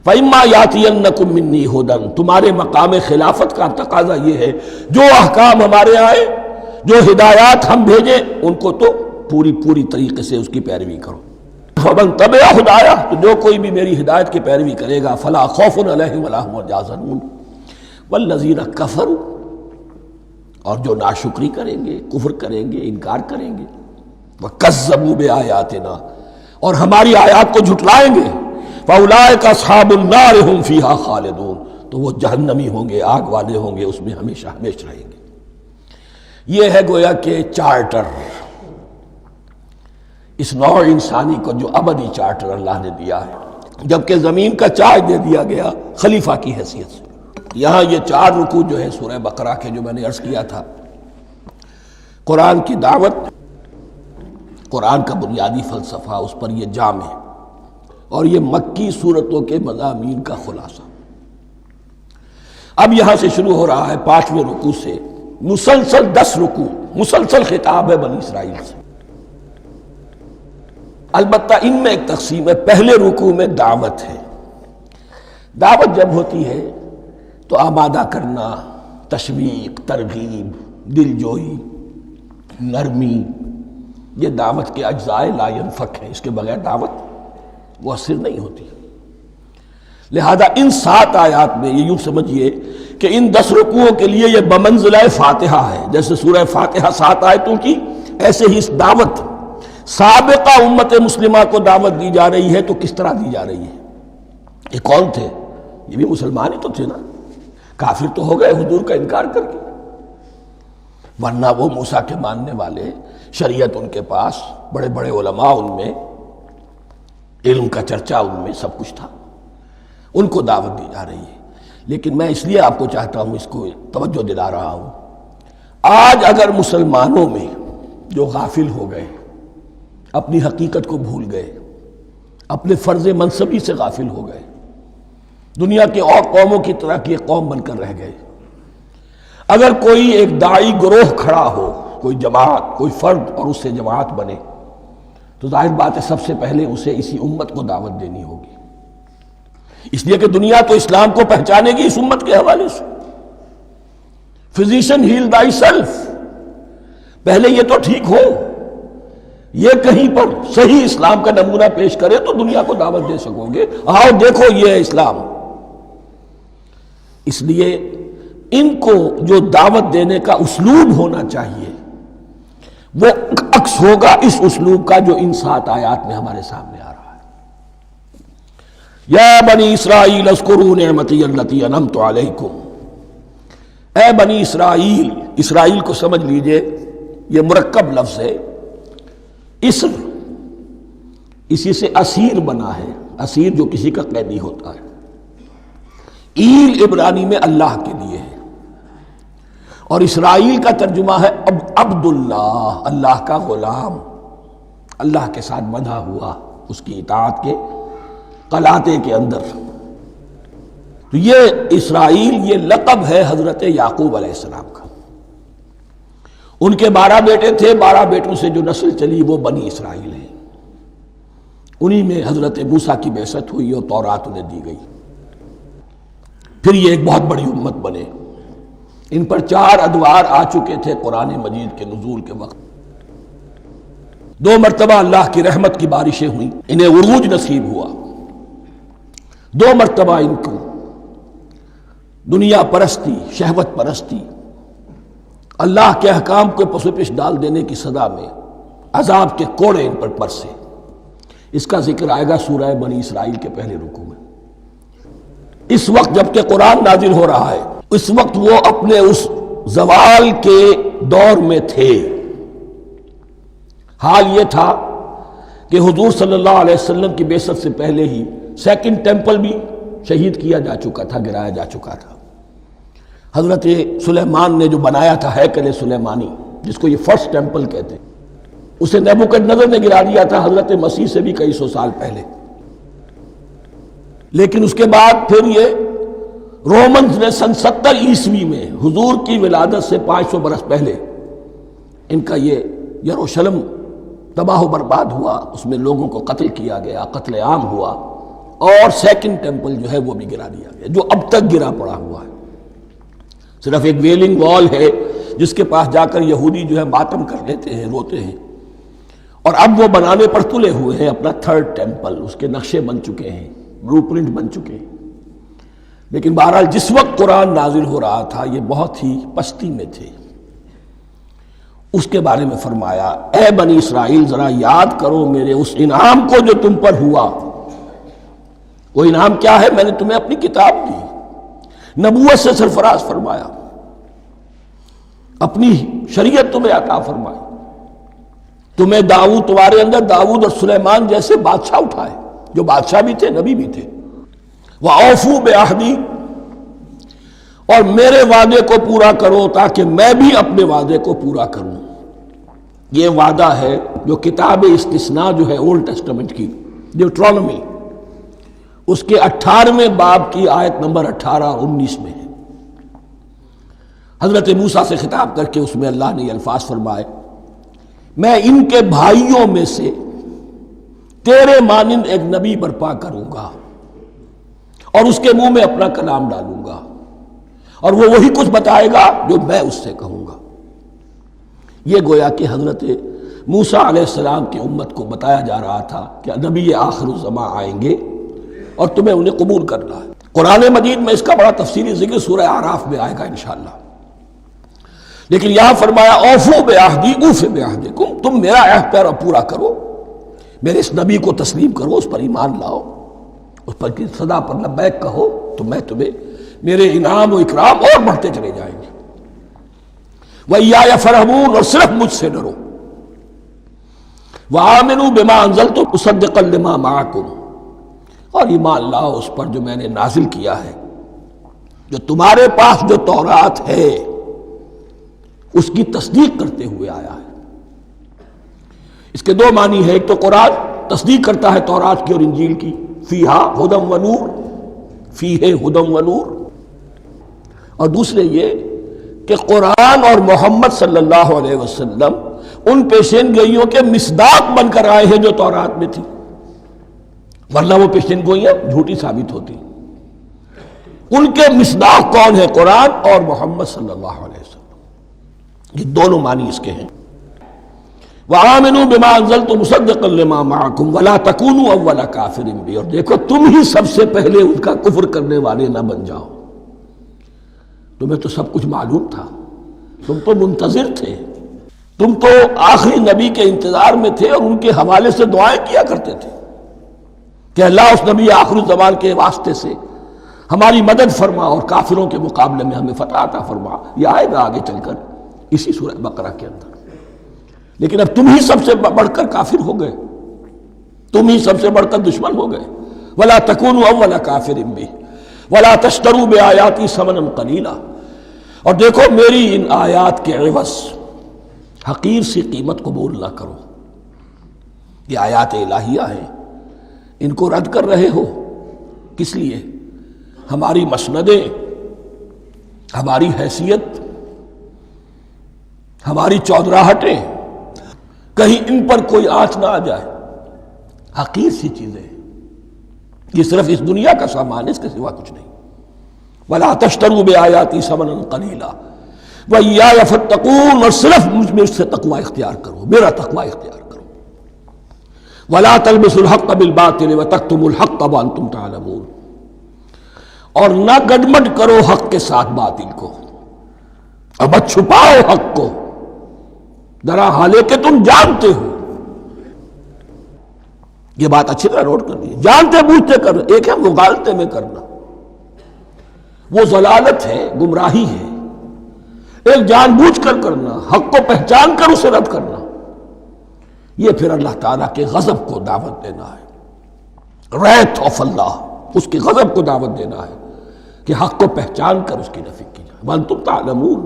فَإِمَّا يَأْتِيَنَّكُم مِّنِّي هُدًى. تمہارے مقام خلافت کا تقاضا یہ ہے جو احکام ہمارے آئے، جو ہدایات ہم بھیجیں ان کو تو پوری طریقے سے اس کی پیروی کرو. فَمَن تَبِعَ هُدَايَ. تو جو کوئی بھی میری ہدایت کی پیروی کرے گا فَلَا خَوْفٌ عَلَيْهِمْ وَلَا هُمْ يَحْزَنُونَ. وَالَّذِينَ كَفَرُوا. اور جو ناشکری کریں گے، کفر کریں گے، انکار کریں گے، وَكَذَّبُوا بِآيَاتِنَا. اور ہماری آیات کو جھٹلائیں گے، فَأُولَٰئِكَ أَصْحَابُ النَّارِ هُمْ فِيهَا خَالِدُونَ. تو وہ جہنمی ہوں گے، آگ والے ہوں گے، اس میں ہمیشہ رہیں گے. یہ ہے گویا کہ چارٹر، اس نوع انسانی کو جو ابدی چارٹر اللہ نے دیا ہے، جبکہ زمین کا چارج دے دیا گیا خلیفہ کی حیثیت سے۔ یہاں یہ 4 رکوع جو ہے سورہ بقرہ کے، جو میں نے عرض کیا تھا، قرآن کی دعوت، قرآن کا بنیادی فلسفہ، اس پر یہ جام ہے، اور یہ مکی صورتوں کے مضامین کا خلاصہ۔ اب یہاں سے شروع ہو رہا ہے 5ویں رکوع سے مسلسل 10 رکوع، مسلسل خطاب ہے بنی اسرائیل سے۔ البتہ ان میں ایک تقسیم ہے، پہلے رکوع میں دعوت ہے۔ دعوت جب ہوتی ہے تو آمادہ کرنا، تشویق، ترغیب، دلجوئی، نرمی، یہ دعوت کے اجزاء لا ينفک ہیں، اس کے بغیر دعوت مؤثر نہیں ہوتی۔ لہذا ان 7 آیات میں یہ یوں سمجھیے کہ ان 10 رکوعوں کے لیے یہ بمنزلہ فاتحہ ہے۔ جیسے سورہ فاتحہ 7 آیتوں کی، ایسے ہی اس دعوت سابقہ امت مسلمہ کو دعوت دی جا رہی ہے۔ تو کس طرح دی جا رہی ہے؟ یہ کون تھے؟ یہ بھی مسلمان ہی تو تھے نا، کافر تو ہو گئے حضور کا انکار کر کے، ورنہ وہ موسیٰ کے ماننے والے، شریعت ان کے پاس، بڑے بڑے علماء ان میں، علم کا چرچا ان میں، سب کچھ تھا، ان کو دعوت دی جا رہی ہے۔ لیکن میں اس لیے آپ کو چاہتا ہوں، اس کو توجہ دلا رہا ہوں، آج اگر مسلمانوں میں جو غافل ہو گئے، اپنی حقیقت کو بھول گئے، اپنے فرض منصبی سے غافل ہو گئے، دنیا کے اور قوموں کی طرح کی ایک قوم بن کر رہ گئے، اگر کوئی ایک داعی گروہ کھڑا ہو، کوئی جماعت، کوئی فرد، اور اس سے جماعت بنے، تو ظاہر بات ہے سب سے پہلے اسے اسی امت کو دعوت دینی ہوگی، اس لیے کہ دنیا تو اسلام کو پہچانے گی اس امت کے حوالے سے۔ فزیشن ہیل تھائی سیلف، پہلے یہ تو ٹھیک ہو، یہ کہیں پر صحیح اسلام کا نمونہ پیش کرے تو دنیا کو دعوت دے سکو گے، آؤ دیکھو یہ ہے اسلام۔ اس لیے ان کو جو دعوت دینے کا اسلوب ہونا چاہیے وہ عکس ہوگا اس اسلوب کا جو ان 7 آیات میں ہمارے سامنے آ رہا ہے۔ یا بنی اسرائیل اذکروا نعمتی التی انعمت علیکم، اے بنی اسرائیل، اسرائیل کو سمجھ لیجئے یہ مرکب لفظ ہے، اسر اسی سے اسیر بنا ہے، اسیر جو کسی کا قیدی ہوتا ہے، ایل عبرانی میں اللہ کے لیے ہے، اور اسرائیل کا ترجمہ ہے عبداللہ، اللہ کا غلام، اللہ کے ساتھ بندھا ہوا اس کی اطاعت کے قلاتے کے اندر۔ تو یہ اسرائیل یہ لقب ہے حضرت یعقوب علیہ السلام کا، ان کے 12 بیٹے تھے، 12 بیٹوں سے جو نسل چلی وہ بنی اسرائیل ہے، انہی میں حضرت موسیٰ کی بعثت ہوئی اور تورات انہیں دی گئی، پھر یہ ایک بہت بڑی امت بنے۔ ان پر 4 ادوار آ چکے تھے قرآن مجید کے نزول کے وقت، 2 مرتبہ اللہ کی رحمت کی بارشیں ہوئیں، انہیں عروج نصیب ہوا، 2 مرتبہ ان کو دنیا پرستی، شہوت پرستی، اللہ کے احکام کو پس و پیش ڈال دینے کی سزا میں عذاب کے کوڑے ان پر برسے۔ اس کا ذکر آئے گا سورہ بنی اسرائیل کے پہلے رکوع میں۔ اس وقت جب کہ قرآن نازل ہو رہا ہے، اس وقت وہ اپنے اس زوال کے دور میں تھے۔ حال یہ تھا کہ حضور صلی اللہ علیہ وسلم کی بعثت سے پہلے ہی 2nd ٹیمپل بھی شہید کیا جا چکا تھا، گرایا جا چکا تھا۔ حضرت سلیمان نے جو بنایا تھا ہیکل سلیمانی، جس کو یہ 1st ٹیمپل کہتے ہیں، اسے نیبوکدنضر نے گرا دیا تھا حضرت مسیح سے بھی کئی 100 سال پہلے۔ لیکن اس کے بعد پھر یہ رومنز نے سن 70 عیسوی میں حضور کی ولادت سے 500 برس پہلے ان کا یہ یروشلم تباہ و برباد ہوا، اس میں لوگوں کو قتل کیا گیا، قتل عام ہوا، اور 2nd ٹیمپل جو ہے وہ بھی گرا دیا گیا، جو اب تک گرا پڑا ہوا ہے۔ صرف ایک ویلنگ وال ہے جس کے پاس جا کر یہودی جو ہے ماتم کر لیتے ہیں، روتے ہیں، اور اب وہ بنانے پر تلے ہوئے ہیں اپنا 3rd ٹیمپل، اس کے نقشے بن چکے ہیں، بلو پرنٹ بن چکے ہیں۔ لیکن بہرحال جس وقت قرآن نازل ہو رہا تھا یہ بہت ہی پستی میں تھے۔ اس کے بارے میں فرمایا، اے بنی اسرائیل ذرا یاد کرو میرے اس انعام کو جو تم پر ہوا۔ وہ انعام کیا ہے؟ میں نے تمہیں اپنی کتاب دی، نبوت سے سرفراز فرمایا، اپنی شریعت تمہیں عطا فرمائی، تمہیں داؤد، تمہارے اندر داؤد اور سلیمان جیسے بادشاہ اٹھائے جو بادشاہ بھی تھے، نبی بھی تھے۔ وَأَوْفُوا بِعَهْدِي، اور میرے وعدے کو پورا کرو تاکہ میں بھی اپنے وعدے کو پورا کروں۔ یہ وعدہ ہے جو کتاب استثناء جو ہے اولڈ ٹیسٹمنٹ کی، ڈیوٹرانومی، اس کے 18ویں باب کی آیت نمبر 18 اور 19 میں ہے۔ حضرت موسیٰ سے خطاب کر کے اس میں اللہ نے یہ الفاظ فرمائے، میں ان کے بھائیوں میں سے تیرے مانند ایک نبی برپا کروں گا اور اس کے منہ میں اپنا کلام ڈالوں گا، اور وہ وہی کچھ بتائے گا جو میں اس سے کہوں گا۔ یہ گویا کہ حضرت موسیٰ علیہ السلام کی امت کو بتایا جا رہا تھا کہ نبی آخر الزماں آئیں گے اور تمہیں انہیں قبول کرنا ہے۔ قرآن مجید میں اس کا بڑا تفصیلی ذکر سورہ اعراف میں آئے گا انشاءاللہ، لیکن یہاں فرمایا اوفوا بعہدی اوف بعہدکم، تم میرا عہد پیرا پورا کرو، میرے اس نبی کو تسلیم کرو، اس پر ایمان لاؤ، اس پر کی صدا پر لبیک کہو، تو میں تمہیں میرے انعام و اکرام اور بڑھتے چلے جائیں گے۔ وَإِيَّايَ فَارْهَبُونَ، اور صرف مجھ سے ڈرو۔ وَآمِنُوا بِمَا أَنزَلْتُ مُصَدِّقًا لِمَا مَعَكُمْ، اور ایمان لاؤ اس پر جو میں نے نازل کیا ہے، جو تمہارے پاس جو تورات ہے اس کی تصدیق کرتے ہوئے آیا ہے۔ اس کے دو معنی ہے، ایک تو قرآن تصدیق کرتا ہے تورات کی اور انجیل کی، فیہا ہدی ونور، فیہ ہدی ونور، اور دوسرے یہ کہ قرآن اور محمد صلی اللہ علیہ وسلم ان پیشین گوئیوں کے مصداق بن کر آئے ہیں جو تورات میں تھی، ورنہ وہ پیشین گوئیاں جھوٹی ثابت ہوتی۔ ان کے مصداق کون ہے؟ قرآن اور محمد صلی اللہ علیہ وسلم۔ یہ دونوں معنی اس کے ہیں۔ وَآمِنُوا بِمَا أَنزَلْتُ مُصَدِّقًا لِمَا مَعَكُمْ وَلَا تَكُونُوا أَوَّلَ كَافِرٍ بِهِ، اور دیکھو تم ہی سب سے پہلے ان کا کفر کرنے والے نہ بن جاؤ۔ تمہیں تو سب کچھ معلوم تھا، تم تو منتظر تھے، تم تو آخری نبی کے انتظار میں تھے اور ان کے حوالے سے دعائیں کیا کرتے تھے کہ اللہ اس نبی آخری زمان کے واسطے سے ہماری مدد فرما اور کافروں کے مقابلے میں ہمیں فتح عطا فرما۔ یہ آئے گا آگے چل کر اسی سورہ بقرہ کے اندر۔ لیکن اب تم ہی سب سے بڑھ کر کافر ہو گئے، تم ہی سب سے بڑھ کر دشمن ہو گئے۔ وَلَا تَكُونُوا أَوَّلَ كَافِرٍ بِهِ وَلَا تَشْتَرُوا بِآيَاتِي ثَمَنًا قَلِيلًا، اور دیکھو میری ان آیات کے عوض حقیر سی قیمت قبول نہ کرو۔ یہ آیات الہیہ ہیں، ان کو رد کر رہے ہو کس لیے؟ ہماری مسندیں، ہماری حیثیت، ہماری چودراہٹیں، کہیں ان پر کوئی آنچ نہ آ جائے۔ حقیر سی چیزیں، یہ صرف اس دنیا کا سامان ہے، اس کے سوا کچھ نہیں۔ وَلَا تَشْتَرُوا بِآيَاتِي ثَمَنًا قَلِيلًا وَإِيَّايَ فَاتَّقُونِ، اور صرف مجھ میں سے تقوی اختیار کرو، میرا تقوی اختیار کرو۔ وَلَا تَلْبِسُوا الْحَقَّ بِالْبَاطِلِ وَتَكْتُمُوا الْحَقَّ وَأَنْتُمْ تَعْلَمُونَ، اور نہ گڈمڈ کرو حق کے ساتھ باطل کو، اور مت چھپاؤ حق کو، درا حالے کہ تم جانتے ہو۔ یہ بات اچھی طرح نوٹ کر لیجیے، جانتے بوجھتے کرنا ایک ہے، مغالطے میں کرنا وہ ضلالت ہے، گمراہی ہے۔ ایک جان بوجھ کر کرنا، حق کو پہچان کر اسے رد کرنا، یہ پھر اللہ تعالیٰ کے غضب کو دعوت دینا ہے، ریت آف اللہ، اس کے غضب کو دعوت دینا ہے کہ حق کو پہچان کر اس کی نفی کی جائے۔ وَأَنْتُمْ تَعْلَمُونَ،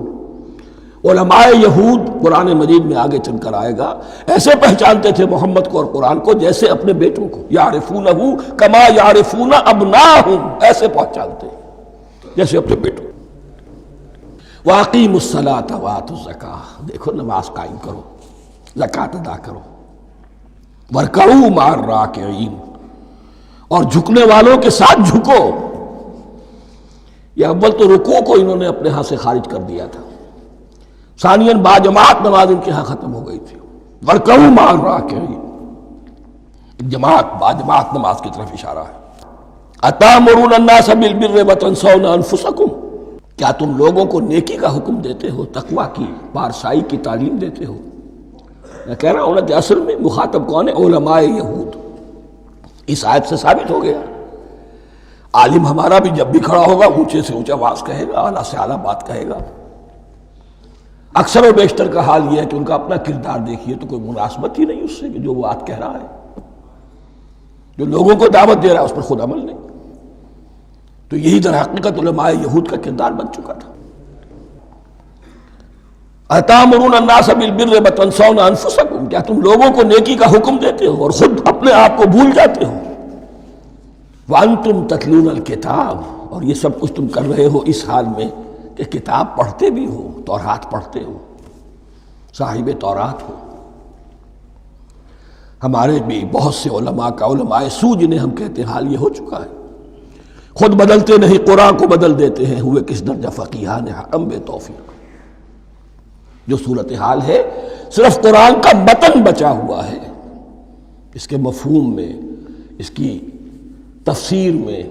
علماء یہود قرآن مجید میں آگے چل کر آئے گا، ایسے پہچانتے تھے محمد کو اور قرآن کو جیسے اپنے بیٹوں کو، یعرفونہ کما یعرفون ابناہم، ایسے پہچانتے جیسے اپنے بیٹوں۔ وَأَقِیمُوا الصَّلَاةَ وَآتُوا الزَّکَاةَ، دیکھو نماز قائم کرو، زکوٰۃ ادا کرو۔ وَارْکَعُوا مَعَ الرَّاکِعِینَ، اور جھکنے والوں کے ساتھ جھکو۔ یہ اول تو رکوع کو انہوں نے اپنے ہاں سے خارج کر دیا تھا، ثانیاً باجماعت نماز ان کے ہاں ختم ہو گئی تھی۔ وَارْکَعُوا مَعَ الرَّاکِعِینَ، جماعت باجماعت نماز کی طرف اشارہ ہے۔ أَتَأْمُرُونَ النَّاسَ بِالْبِرِّ وَتَنْسَوْنَ أَنفُسَكُمْ، کیا تم لوگوں کو نیکی کا حکم دیتے ہو، تقویٰ کی، پارسائی کی تعلیم دیتے ہو؟ میں کہہ رہا ہوں نا کہ اصل میں مخاطب کون ہے؟ علماء یہود۔ اس آیت سے ثابت ہو گیا عالم ہمارا بھی جب بھی کھڑا ہوگا اونچے سے اونچا آواز کہے گا، اعلیٰ سے اعلیٰ بات کہے گا، اکثر و بیشتر کا حال یہ ہے کہ ان کا اپنا کردار دیکھیے تو کوئی مناسبت ہی نہیں اس سے کہ جو وہ بات کہہ رہا ہے، جو لوگوں کو دعوت دے رہا ہے اس پر خود عمل نہیں۔ تو یہی در حقیقت علماء یہود کا کردار بن چکا تھا۔ اَتَأْمُرُونَ النَّاسَ بِالْبِرِّ وَتَنْسَوْنَ أَنفُسَكُمْ، کیا تم لوگوں کو نیکی کا حکم دیتے ہو اور خود اپنے آپ کو بھول جاتے ہو؟ وَأَنْتُمْ تَتْلُونَ الْكِتَابَ، اور یہ سب کچھ تم کر رہے ہو اس حال میں کہ کتاب پڑھتے بھی ہو، تورات پڑھتے ہو، صاحب تورات ہو۔ ہمارے بھی بہت سے علماء کا علماء سو جنہیں ہم کہتے ہیں حال یہ ہو چکا ہے، خود بدلتے نہیں قرآن کو بدل دیتے ہیں، ہوئے کس درجہ فقیہان حکم بے توفیق۔ جو صورتحال ہے صرف قرآن کا متن بچا ہوا ہے، اس کے مفہوم میں، اس کی تفسیر میں،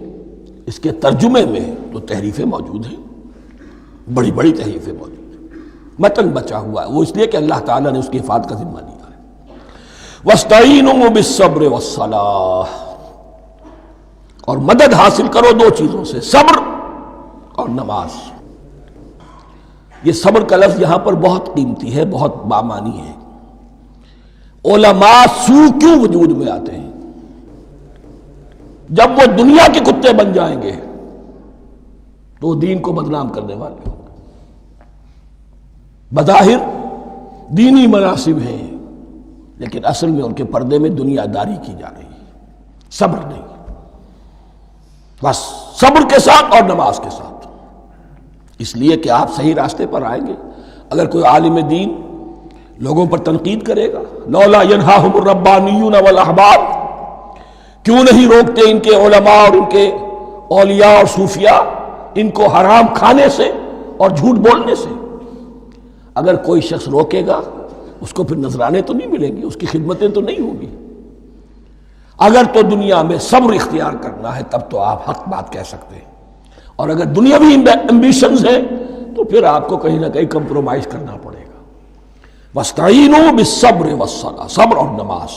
اس کے ترجمے میں تو تحریفیں موجود ہیں، بڑی بڑی تحریفیں موجود ہیں، متن بچا ہوا ہے، وہ اس لیے کہ اللہ تعالیٰ نے اس کی حفاظت کا ذمہ لیا ہے۔ وَاسْتَعِینُوا بِالصَّبْرِ وَالصَّلَاةِ، اور مدد حاصل کرو دو چیزوں سے، صبر اور نماز۔ یہ صبر کا لفظ یہاں پر بہت قیمتی ہے، بہت بامانی ہے۔ علماء سو کیوں وجود میں آتے ہیں؟ جب وہ دنیا کے کتے بن جائیں گے تو وہ دین کو بدنام کرنے والے ہوں گے۔ بظاہر دینی مناسب ہیں لیکن اصل میں ان کے پردے میں دنیا داری کی جا رہی ہے، صبر نہیں۔ بس صبر کے ساتھ اور نماز کے ساتھ، اس لیے کہ آپ صحیح راستے پر آئیں گے۔ اگر کوئی عالم دین لوگوں پر تنقید کرے گا، لولا ینہاہم الربانیون والاحبار، کیوں نہیں روکتے ان کے علماء اور ان کے اولیاء اور صوفیاء ان کو حرام کھانے سے اور جھوٹ بولنے سے؟ اگر کوئی شخص روکے گا اس کو پھر نذرانے تو نہیں ملیں گی، اس کی خدمتیں تو نہیں ہوں گی۔ اگر تو دنیا میں صبر اختیار کرنا ہے تب تو آپ حق بات کہہ سکتے ہیں، اور اگر دنیاوی ایمبیشنز ہیں تو پھر آپ کو کہیں نہ کہیں کمپرومائز کرنا پڑے گا۔ وَاسْتَعِینُوا بِالصَّبْرِ وَالصَّلَاةِ، صبر اور نماز۔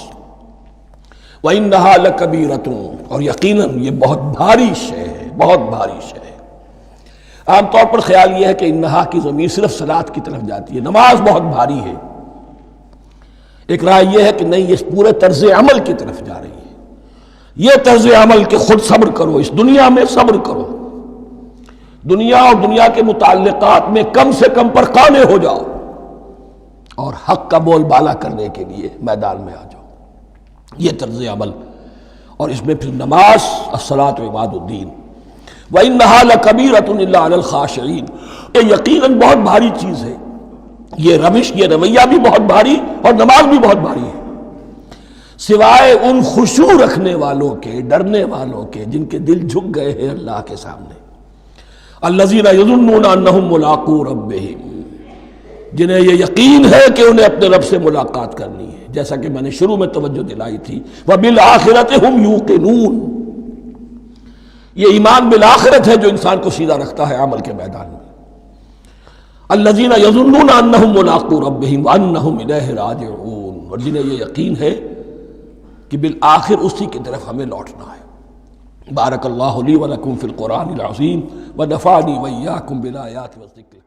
وَإِنَّهَا لَكَبِیرَةٌ، اور یقیناً یہ بہت بھاری شے ہے، بہت بھاری شے ہے۔ عام طور پر خیال یہ ہے کہ انہا کی ضمیر صرف صلاۃ کی طرف جاتی ہے، نماز بہت بھاری ہے۔ ایک رائے یہ ہے کہ نہیں، یہ پورے طرز عمل کی طرف جا رہی ہے۔ یہ طرز عمل کہ خود صبر کرو، اس دنیا میں صبر کرو، دنیا اور دنیا کے متعلقات میں کم سے کم پر قانع ہو جاؤ، اور حق کا بول بالا کرنے کے لیے میدان میں آ جاؤ، یہ طرز عمل۔ اور اس میں پھر نماز، الصلاۃ عماد الدین۔ وَإِنَّهَا لَكَبِیرَةٌ إِلَّا عَلَى الْخَاشِعِينَ، یہ یقیناً بہت بھاری چیز ہے، یہ روش، یہ رویہ بھی بہت بھاری اور نماز بھی بہت بھاری ہے، سوائے ان خشوع رکھنے والوں کے، ڈرنے والوں کے، جن کے دل جھک گئے ہیں اللہ کے سامنے۔ الذین یظنون انہم ملاقو ربہم، جنہیں یہ یقین ہے کہ انہیں اپنے رب سے ملاقات کرنی ہے، جیسا کہ میں نے شروع میں توجہ دلائی تھی، وبالآخرۃ ہم یوقنون، یہ ایمان بالآخرت ہے جو انسان کو سیدھا رکھتا ہے عمل کے میدان میں۔ الذین یظنون انہم ملاقو ربہم وانہم الیہ راجعون، اور جنہیں یہ یقین ہے کہ بالآخر اسی کی طرف ہمیں لوٹنا ہے۔ بارک اللہ لی ولکم فی القرآن العظیم ونفعنی وإیاکم بالآیات والذکر۔